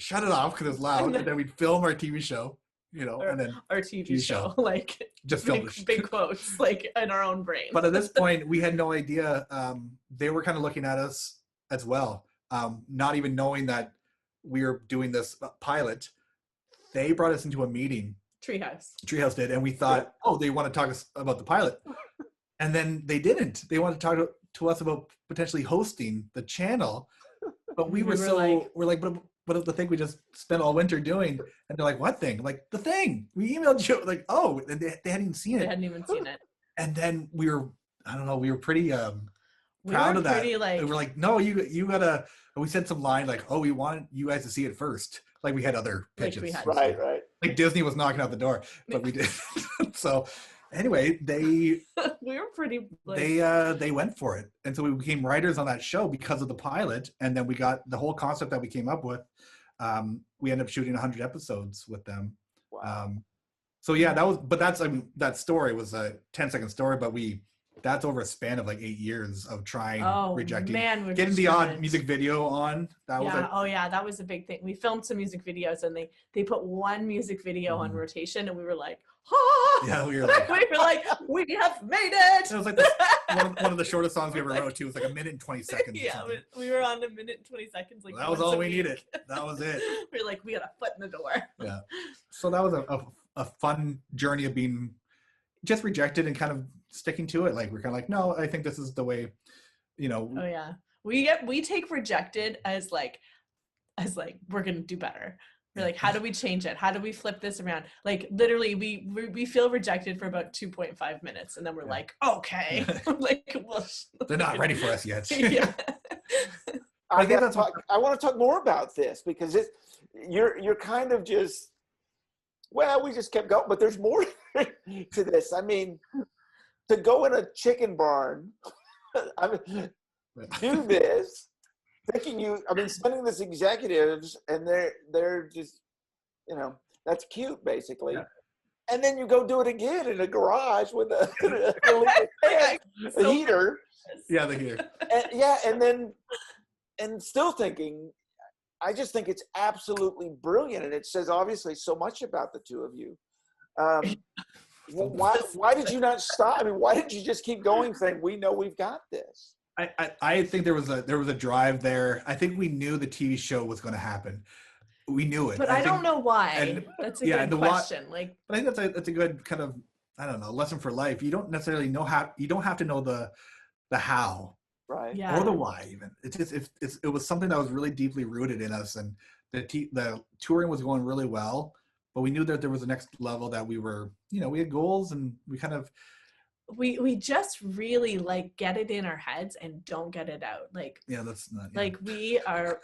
shut it off because it was loud, and then we'd film our TV show, and then Our TV show. Like just film it. big quotes, like in our own brain. But at this point, we had no idea. They were kind of looking at us as well, not even knowing that we were doing this pilot. They brought us into a meeting. Treehouse did, and we thought, oh, they want to talk about the pilot. And then they didn't. They wanted to talk to us about potentially hosting the channel. But we're like, but the thing we just spent all winter doing. And they're like, what thing? I'm like, the thing. We emailed you. Like, oh, and they hadn't even seen it. They hadn't even seen it. And then we were pretty proud of that. Like, we're like, no, you gotta. We said some line like, oh, we want you guys to see it first. Like we had other pitches. Right. Like Disney was knocking out the door, but we did. So anyway, we were pretty. Like, they went for it, and so we became writers on that show because of the pilot, and then we got the whole concept that we came up with. We ended up shooting 100 episodes with them. Wow. So yeah, that story was a 10-second story, but that's over a span of like 8 years of trying, rejecting, getting the odd music video on. That was a big thing. We filmed some music videos, and they put one music video on rotation, and we were like, yeah, we were like, we have made it. It was like one of the shortest songs we ever wrote too. It was like 1 minute and 20 seconds. Yeah, we were on 1 minute and 20 seconds. Like that was all we needed. That was it. We were like, we got a foot in the door. Yeah. So that was a fun journey of being just rejected and kind of sticking to it. Like we're kind of like, no, I think this is the way, Oh yeah, we take rejected as like we're gonna do better. We're like, how do we change it? How do we flip this around? Like literally, we feel rejected for about 2.5 minutes, and then we're like, okay, like, well, they're not ready for us yet. Yeah. I want to talk more about this because you're kind of just. Well, we just kept going, but there's more to this. I mean, to go in a chicken barn, do this, sending this executives, and they're just, that's cute, basically. Yeah. And then you go do it again in a garage with a heater. Yeah, the heater. And still thinking, I just think it's absolutely brilliant, and it says obviously so much about the two of you. Why did you not stop? I mean, why did you just keep going, saying we know we've got this? I think there was a drive there. I think we knew the TV show was going to happen. We knew it, but I don't know why. That's a good question. But I think that's a good kind of, I don't know, lesson for life. You don't necessarily know how. You don't have to know the how. Right. Yeah. Or the why even. It's just it was something that was really deeply rooted in us, and the touring was going really well, but we knew that there was a next level that we were, we had goals, and we kind of we just really like get it in our heads and don't get it out. Like that's not like we are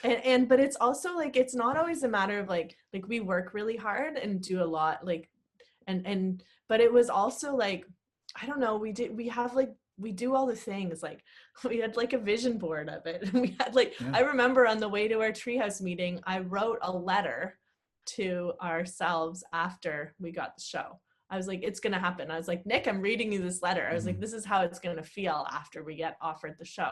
and but it's also like it's not always a matter of like we work really hard and do a lot like and but it was also like I don't know, we do all the things, like we had like a vision board of it. And we had I remember on the way to our Treehouse meeting, I wrote a letter to ourselves after we got the show. I was like, it's going to happen. I was like, Nick, I'm reading you this letter. I was like, this is how it's going to feel after we get offered the show.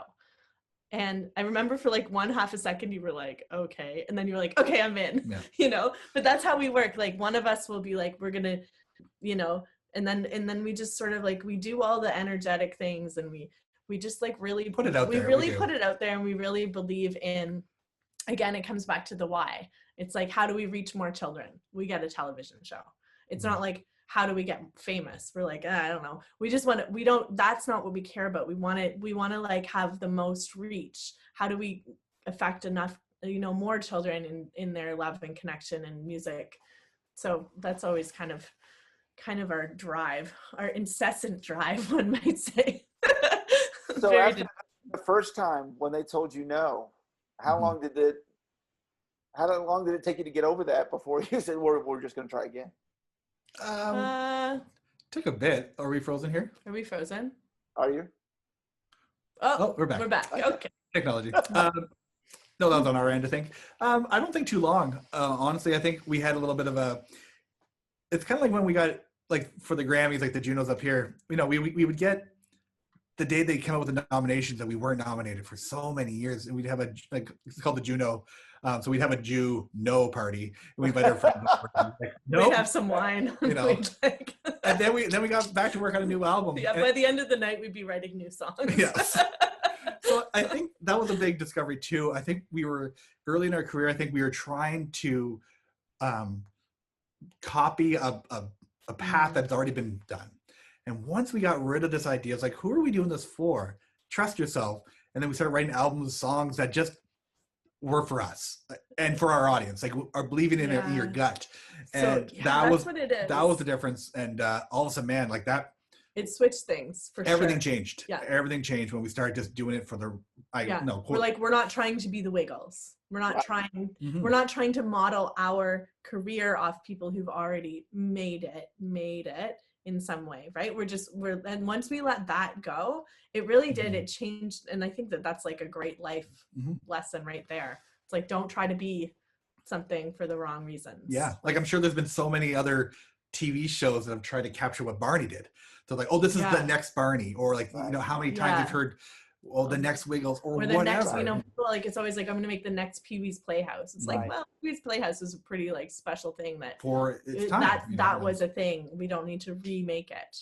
And I remember for like 1/2 second, you were like, okay. And then you were like, okay, I'm in, but that's how we work. Like one of us will be like, we're going to, and then we just sort of like, we do all the energetic things, and we just like really put it out there. We really put it out there, and we really believe in, again, it comes back to the why. It's like, how do we reach more children? We get a television show. It's not like, how do we get famous? We're like, I don't know. We just want to, that's not what we care about. We want to like have the most reach. How do we affect enough, more children in their love and connection and music? So that's always kind of our drive, our incessant drive, one might say. So after the first time when they told you no, how long did it take you to get over that before you said we're just going to try again? Took a bit. Are we frozen here? Are we frozen? Are you? Oh, we're back. We're back. Okay. Technology. No, that was on our end, I think. I don't think too long. Honestly, I think we had a little bit of it's kind of like when we got, like, for the Grammys, like the Junos up here, we would get the day they came out with the nominations that we weren't nominated for so many years, and we'd have it's called the Juno. So we'd have a Juno party, and we invite our friends. Like, nope. We'd have some wine. And then we got back to work on a new album. Yeah, by the end of the night, we'd be writing new songs. Yes. So I think that was a big discovery too. I think we were early in our career. I think we were trying to copy a path that's already been done. And once we got rid of this idea, it's like, who are we doing this for? Trust yourself. And then we started writing albums, songs that just were for us and for our audience, like are believing in your gut. And that was the difference. And all of a sudden, man, like that, it switched things for everything sure. changed. Yeah. Everything changed when we started just doing it for we're not trying to be the Wiggles. We're not trying to model our career off people who've already made it in some way, right? And once we let that go, it really did. It changed. And I think that's like a great life lesson right there. It's like, don't try to be something for the wrong reasons. Yeah. Like, I'm sure there's been so many other TV shows that have tried to capture what Barney did. So like, oh, this is the next Barney, or like, how many times you've heard, the next Wiggles, or the whatever. Next, like, it's always like, I'm going to make the next Pee-wee's Playhouse. It's like, well, Pee-wee's Playhouse is a pretty like special thing that for its time. That was a thing. We don't need to remake it.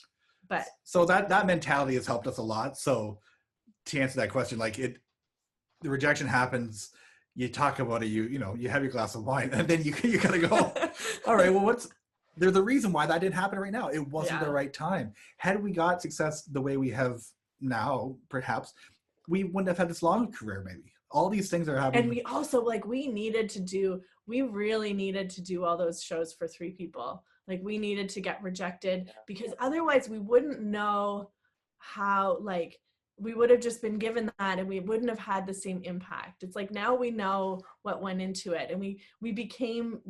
But so that mentality has helped us a lot. So to answer that question, like the rejection happens, you talk about it, you have your glass of wine, and then you gotta go, all right, well, there's a reason why that didn't happen right now. It wasn't the right time. Had we got success the way we have now, perhaps we wouldn't have had this long career. Maybe all these things are happening. And we also we really needed to do all those shows for 3 people. Like, we needed to get rejected because otherwise we wouldn't know how, like, we would have just been given that and we wouldn't have had the same impact. It's like, now we know what went into it, and we became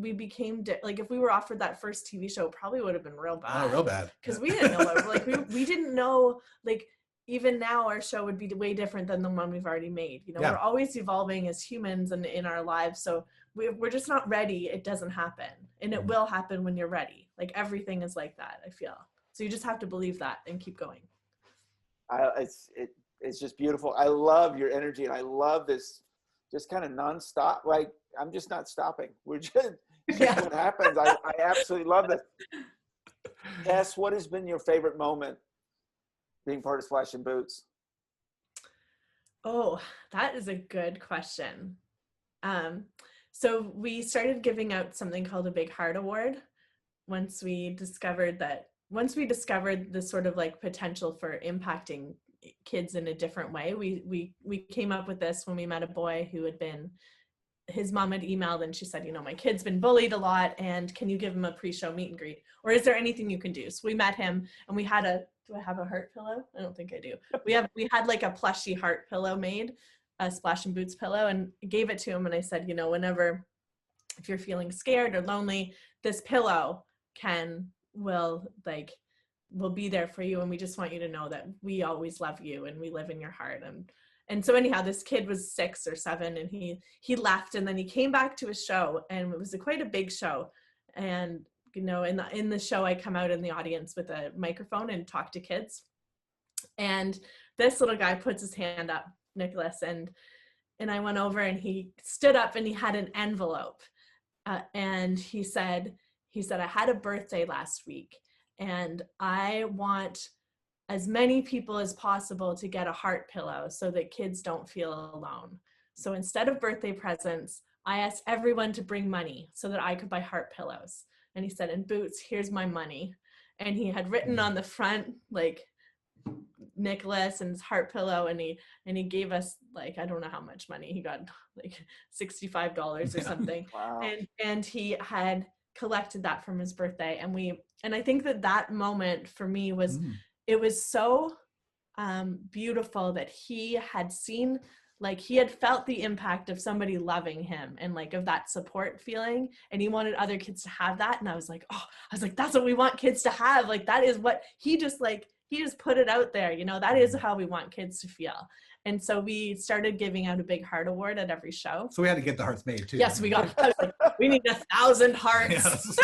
like, if we were offered that first TV show, it probably would have been real bad. Oh, real bad. Because we didn't know what, like, we didn't know, like, even now our show would be way different than the one we've already made. We're always evolving as humans and in our lives. So we're just not ready. It doesn't happen. And it will happen when you're ready. Like, everything is like that, I feel. So you just have to believe that and keep going. It's just beautiful. I love your energy, and I love this just kind of nonstop. Like, I'm just not stopping. We're just what happens. I absolutely love this. Taes, what has been your favorite moment being part of Spash N Boots? Oh, that is a good question. So we started giving out something called a Big Heart Award once we discovered the sort of like potential for impacting kids in a different way. We came up with this when we met a boy who his mom had emailed and she said, my kid's been bullied a lot, and can you give him a pre-show meet and greet, or is there anything you can do? So we met him, and we had do I have a heart pillow? I don't think I do. We had like a plushy heart pillow made, a Spash N Boots pillow, and gave it to him. And I said, whenever, if you're feeling scared or lonely, this pillow will be there for you. And we just want you to know that we always love you and we live in your heart. And so anyhow, this kid was 6 or 7, and he left, and then he came back to a show, and it was quite a big show. And in the show, I come out in the audience with a microphone and talk to kids. And this little guy puts his hand up, Nicholas, and I went over, and he stood up, and he had an envelope. And he said, I had a birthday last week, and I want as many people as possible to get a heart pillow so that kids don't feel alone. So instead of birthday presents, I asked everyone to bring money so that I could buy heart pillows. And he said, and Boots, here's my money. and he had written on the front like Nicholas and his heart pillow, and he gave us like, I don't know how much money he got, like $65 or something. Wow. And he had collected that from his birthday, and I think that moment for me was it was so beautiful that he had seen, like he had felt the impact of somebody loving him and like of that support feeling, and he wanted other kids to have that. And I was like, that's what we want kids to have. Like that is what he just put it out there, that is how we want kids to feel. And so we started giving out a big heart award at every show. So we had to get the hearts made too. Yes, we need 1,000 hearts. Yes.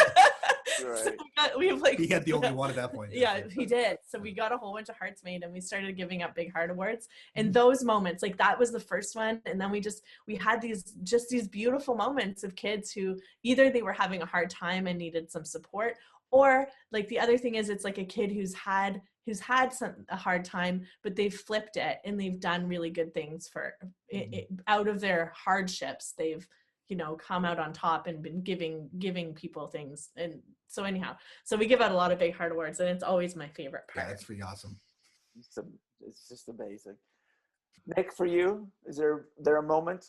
Right. So we have like, he had the only one at that point. Yeah, he did. So we got a whole bunch of hearts made, and we started giving out big heart awards. And those moments, like that was the first one. And then we had these beautiful moments of kids who either they were having a hard time and needed some support, or like the other thing is it's like a kid who's had a hard time, but they've flipped it and they've done really good things for out of their hardships. They've come out on top and been giving people things. And so anyhow, so we give out a lot of big heart awards, and it's always my favorite part. Yeah, that's pretty awesome. It's just amazing. Nick, for you, is there a moment?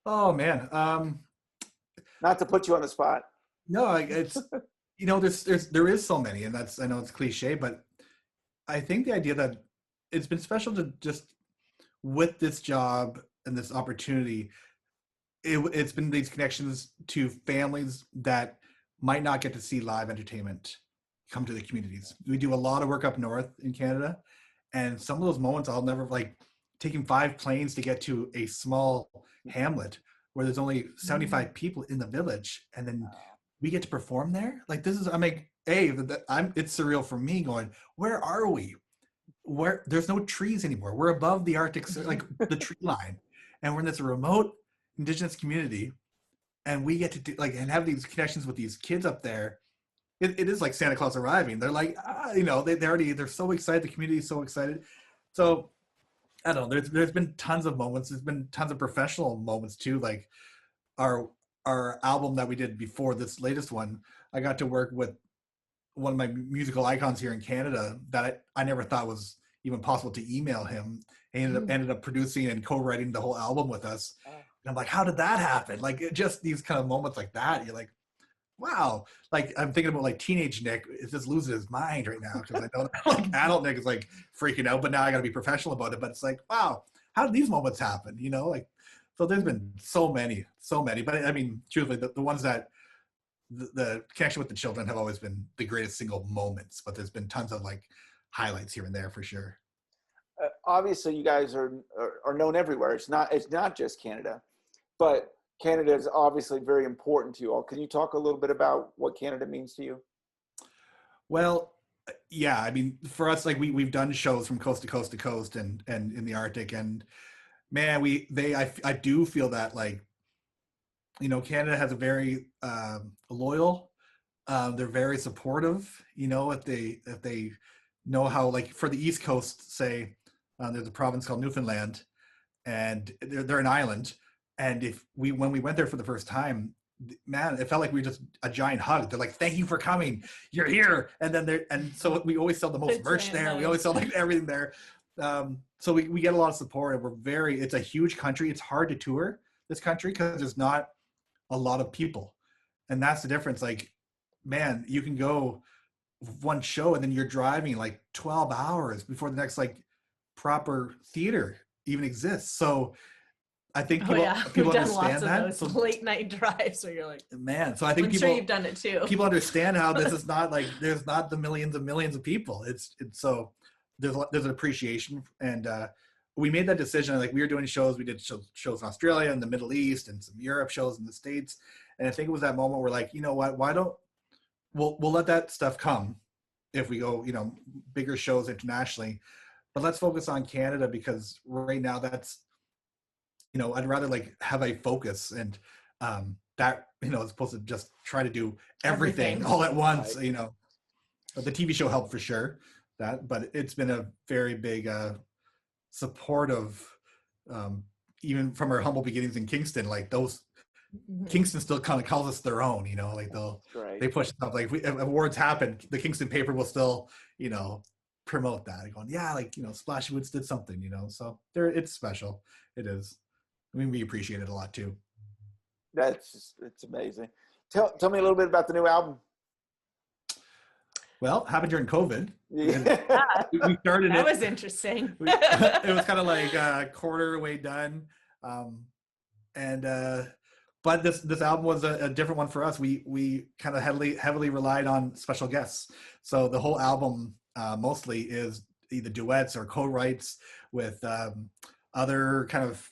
Oh man, not to put you on the spot. No, it's there is so many, and I know it's cliche, but I think the idea that it's been special to just with this job and this opportunity, it's been these connections to families that might not get to see live entertainment come to the communities. We do a lot of work up north in Canada, and some of those moments I'll never, like taking 5 planes to get to a small hamlet where there's only 75 people in the village, and then we get to perform there. Like it's surreal for me going, where are we? Where there's no trees anymore. We're above the Arctic, like the tree line, and we're in this remote Indigenous community, and we get to do and have these connections with these kids up there. It is like Santa Claus arriving. They're like, they're so excited. The community is so excited. So I don't know. There's been tons of moments. There's been tons of professional moments too. Like our album that we did before this latest one, I got to work with one of my musical icons here in Canada that I never thought was even possible to email him. He ended up producing and co-writing the whole album with us. And I'm like, how did that happen? Like just these kind of moments like that. You're like, wow. Like I'm thinking about like teenage Nick is just losing his mind right now, because I know that, like adult Nick is like freaking out, but now I got to be professional about it. But it's like, wow, how did these moments happen? So there's been so many. But I mean, truthfully, the ones that the connection with the children have always been the greatest single moments, but there's been tons of like highlights here and there for sure. Obviously you guys are known everywhere. It's not just Canada, but Canada is obviously very important to you all. Can you talk a little bit about what Canada means to you? Well, yeah, I mean, for us, like we've done shows from coast to coast to coast and in the Arctic, and man, I do feel that like, Canada has a very loyal, they're very supportive, if they know how, like for the East Coast, say, there's a province called Newfoundland, and they're an island. And when we went there for the first time, man, it felt like we were just a giant hug. They're like, "Thank you for coming. You're here." And so we always sell the most merch there. We always sell like everything there. So we get a lot of support, and it's a huge country. It's hard to tour this country because there's not a lot of people, and that's the difference. Like, man, you can go one show and then you're driving like 12 hours before the next like proper theater even exists. So I think people understand that. Those late night drives where you're like, man. So I think I'm sure you've done it too. People understand how this is not like there's not the millions of people. It's so there's an appreciation, and we made that decision. Like we were doing shows, we did shows in Australia and the Middle East and some Europe shows in the States, and I think it was that moment where like, you know what? Why don't we'll let that stuff come if we go, bigger shows internationally, but let's focus on Canada, because right now that's, I'd rather like have a focus, and that, as opposed to just try to do everything all at once, right. The TV show helped for sure but it's been a very big supportive, even from our humble beginnings in Kingston, like those Kingston still kind of calls us their own, you know, like they push stuff. Like if awards happen, the Kingston paper will still, you know, promote that and going, yeah, like, you know, Spash N Boots did something, you know, so it's special. It is. I mean, we appreciate it a lot too. It's amazing. Tell me a little bit about the new album. Well, happened during COVID. Yeah. We started that was interesting. It was kind of like a quarter way done. But this album was a different one for us. We kind of heavily relied on special guests. So the whole album mostly is either duets or co-writes with other kind of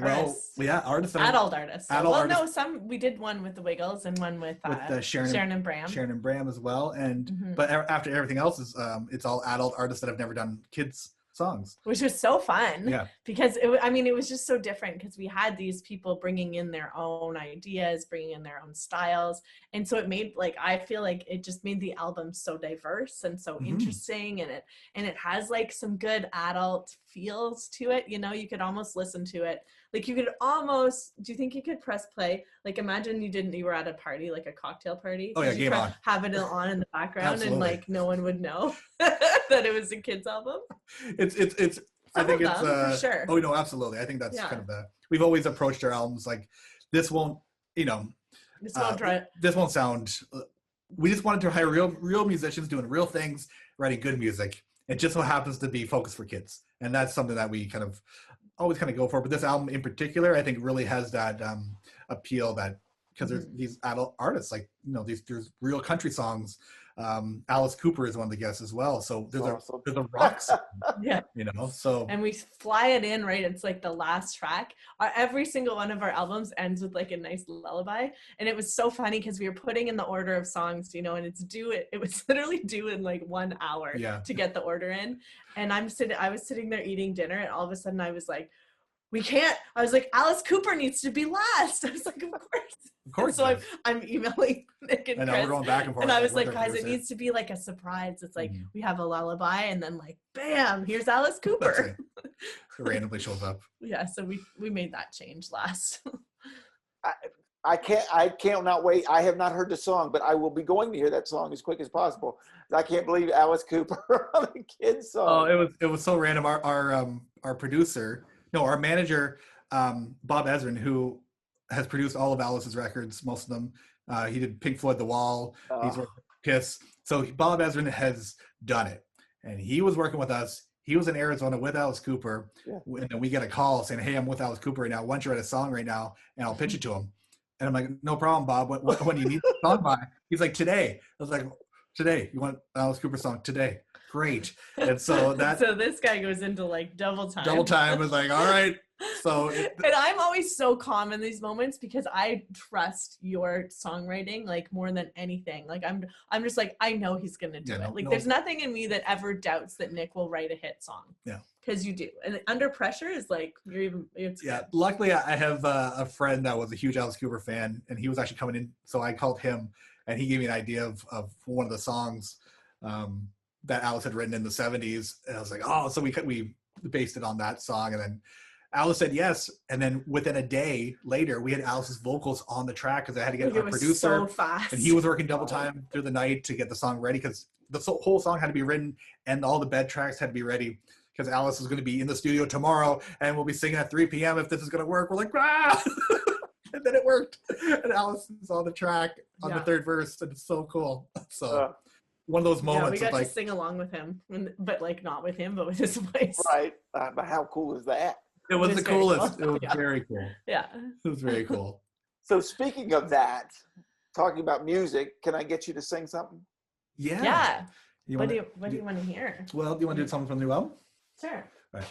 artists. Adult artists. Artists. We did one with the Wiggles and one with Sharon and Bram. Sharon and Bram as well. And but after everything else is it's all adult artists that have never done kids songs, which was so fun. Yeah, because it was just so different because we had these people bringing in their own ideas, bringing in their own styles, and so it made, like, I feel like it just made the album so diverse and so interesting, and it has like some good adult feels to it. You know, you could almost listen to it, like you could almost, do you think you could press play, like imagine you were at a party, like a cocktail party, game on, have it on in the background Absolutely. And like no one would know that it was a kid's album. It's I think it's for sure. Oh no, absolutely. I think that's kind of we've always approached our albums like this won't, you know, this won't sound. We just wanted to hire real musicians doing real things, writing good music. It just so happens to be focused for kids, and that's something that we kind of always kind of go for. But this album in particular, I think, really has that appeal, that because there's these adult artists, like, you know, there's real country songs. Alice Cooper is one of the guests as well. So there's a rock song, yeah, you know. So and we fly it in, right? It's like the last track. Every single one of our albums ends with like a nice lullaby, and it was so funny because we were putting in the order of songs, you know, and it was literally due in like 1 hour to get the order in. And I was sitting there eating dinner, and all of a sudden I was like, we can't. I was like, Alice Cooper needs to be last. I was like, of course. Of course. So I'm emailing Nick and Chris. We're going back and forth. And I was like, guys, it needs to be like a surprise. It's like we have a lullaby, and then like, bam, here's Alice Cooper. It randomly shows up. Yeah, so we made that change last. I can't not wait. I have not heard the song, but I will be going to hear that song as quick as possible. I can't believe Alice Cooper on a kid's song. Oh, it was so random. Our producer, no, our manager, Bob Ezrin, who has produced all of Alice's records, most of them. He did Pink Floyd, The Wall. He's worked with Kiss. So Bob Ezrin has done it, and he was working with us. He was in Arizona with Alice Cooper, and then we get a call saying, "Hey, I'm with Alice Cooper right now. Why don't you write a song right now, and I'll pitch it to him." And I'm like, "No problem, Bob. When do you need the song by?" He's like, "Today." I was like, "Today? You want Alice Cooper song today? Great." And so so this guy goes into like double time. Double time was like, all right. So and I'm always so calm in these moments because I trust your songwriting like more than anything. Like I'm just like, I know he's gonna do it. There's nothing in me that ever doubts that Nick will write a hit song. Yeah. Because you do. And under pressure is like it's good. Luckily I have a friend that was a huge Alice Cooper fan, and he was actually coming in, so I called him and he gave me an idea of one of the songs that Alice had written in the 70s. And I was like, oh, so we based it on that song, and then Alice said yes, and then within a day later, we had Alice's vocals on the track because I had to get our producer, so fast. And he was working double time through the night to get the song ready because the whole song had to be written and all the bed tracks had to be ready because Alice is going to be in the studio tomorrow and we'll be singing at 3 p.m. if this is going to work. We're like, ah! And then it worked, and Alice is on the track on the third verse, and it's so cool. So. One of those moments. Yeah, we got to sing along with him, but like not with him, but with his voice. Right. But how cool is that? It was the coolest. Cool. It was very cool. Yeah. It was very cool. So speaking of that, talking about music, can I get you to sing something? Yeah. Yeah. What do you want to hear? Well, do you want to do something from the new album? Sure. All right.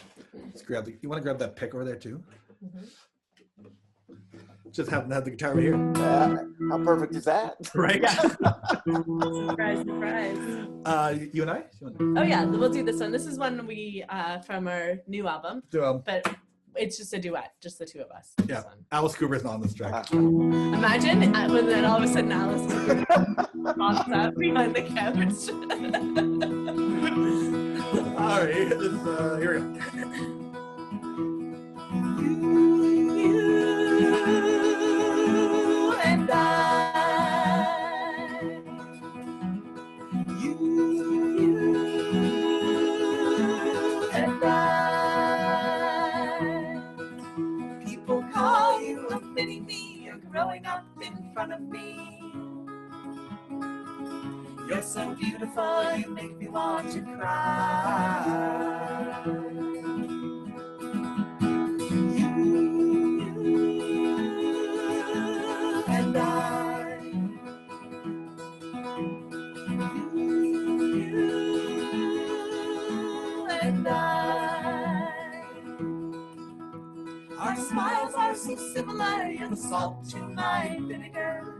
Let's you want to grab that pick over there too? Mm-hmm. Just happen to have the guitar right here. How perfect is that? Right? Yeah. Surprise. You and I? Oh yeah, we'll do this one. This is one we from our new album. But it's just a duet, just the two of us. Yeah. Alice Cooper's not on this track. Imagine when then all of a sudden Alice Cooper pops up behind the couch. All right, here we go. You're so beautiful, you make me want to cry. You and I. You and I. Our smiles are so similar, you're the salt to my vinegar.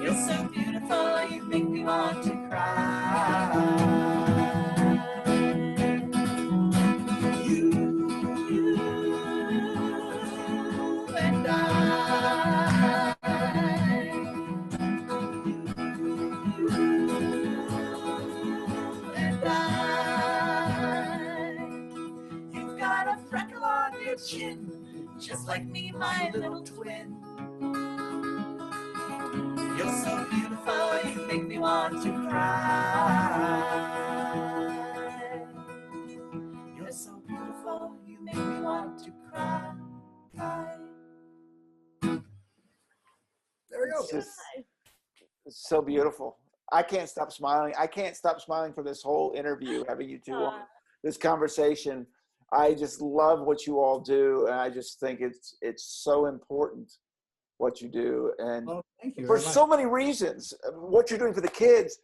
You're so beautiful, you make me want to cry. You and I. You and I. You've got a freckle on your chin, just like me, my little twin. You're so beautiful, you make me want to cry. You're so beautiful, you make me want to cry. There we go. It's so beautiful. I can't stop smiling. I can't stop smiling for this whole interview, having you two on this conversation. I just love what you all do, and I just think it's so important what you do, and thank you for so many reasons. What you're doing for the kids,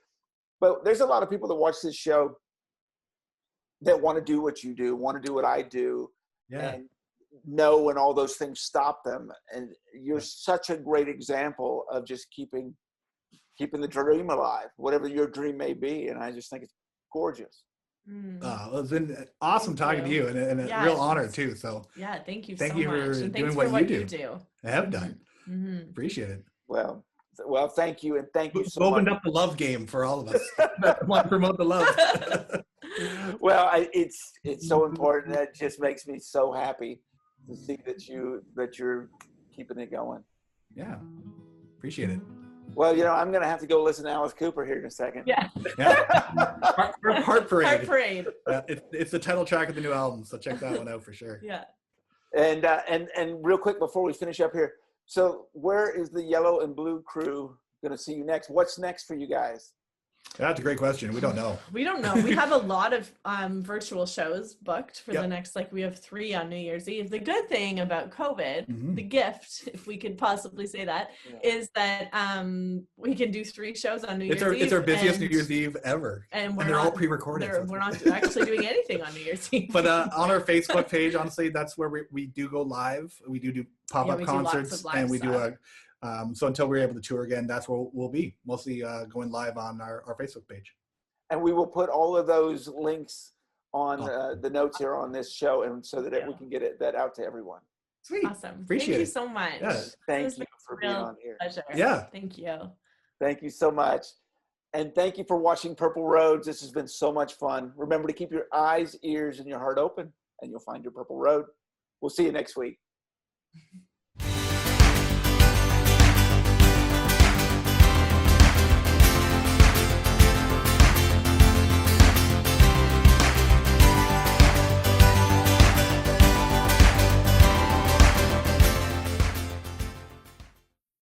but there's a lot of people that watch this show that want to do what you do, want to do what I do, and know when all those things stop them. And you're such a great example of just keeping the dream alive, whatever your dream may be. And I just think it's gorgeous. Well, it's been awesome talking to you, and a real honor too. So thank you so much. For and doing what you do. I have done. Appreciate it. Well, thank you, and thank you so much. Opened up the love game for all of us. Want to promote the love. Well, it's so important. That just makes me so happy to see that you're keeping it going. Yeah, appreciate it. Well, I'm going to have to go listen to Alice Cooper here in a second. Yeah. Heart Parade. Heart Parade. It's the title track of the new album, so check that one out for sure. Yeah. And real quick before we finish up here, so where is the Yellow and Blue crew going to see you next? What's next for you guys? That's a great question. We don't know. We don't know. We have a lot of virtual shows booked for the next, we have 3 on New Year's Eve. The good thing about COVID, the gift, if we could possibly say that, is that we can do 3 shows on New Year's Eve. It's our busiest New Year's Eve ever. And they're all pre-recorded. We're not actually doing anything on New Year's Eve. But on our Facebook page, honestly, that's where we do go live. We do pop-up concerts, and we do so until we're able to tour again, that's where we'll be, mostly going live on our Facebook page. And we will put all of those links on the notes here on this show, and so that we can get that out to everyone. Sweet. Awesome. Appreciate Thank it. you so much. Yeah. Thank you for being on here. Pleasure. Yeah. Thank you. Thank you so much. And thank you for watching Purple Roads. This has been so much fun. Remember to keep your eyes, ears, and your heart open, and you'll find your Purple Road. We'll see you next week.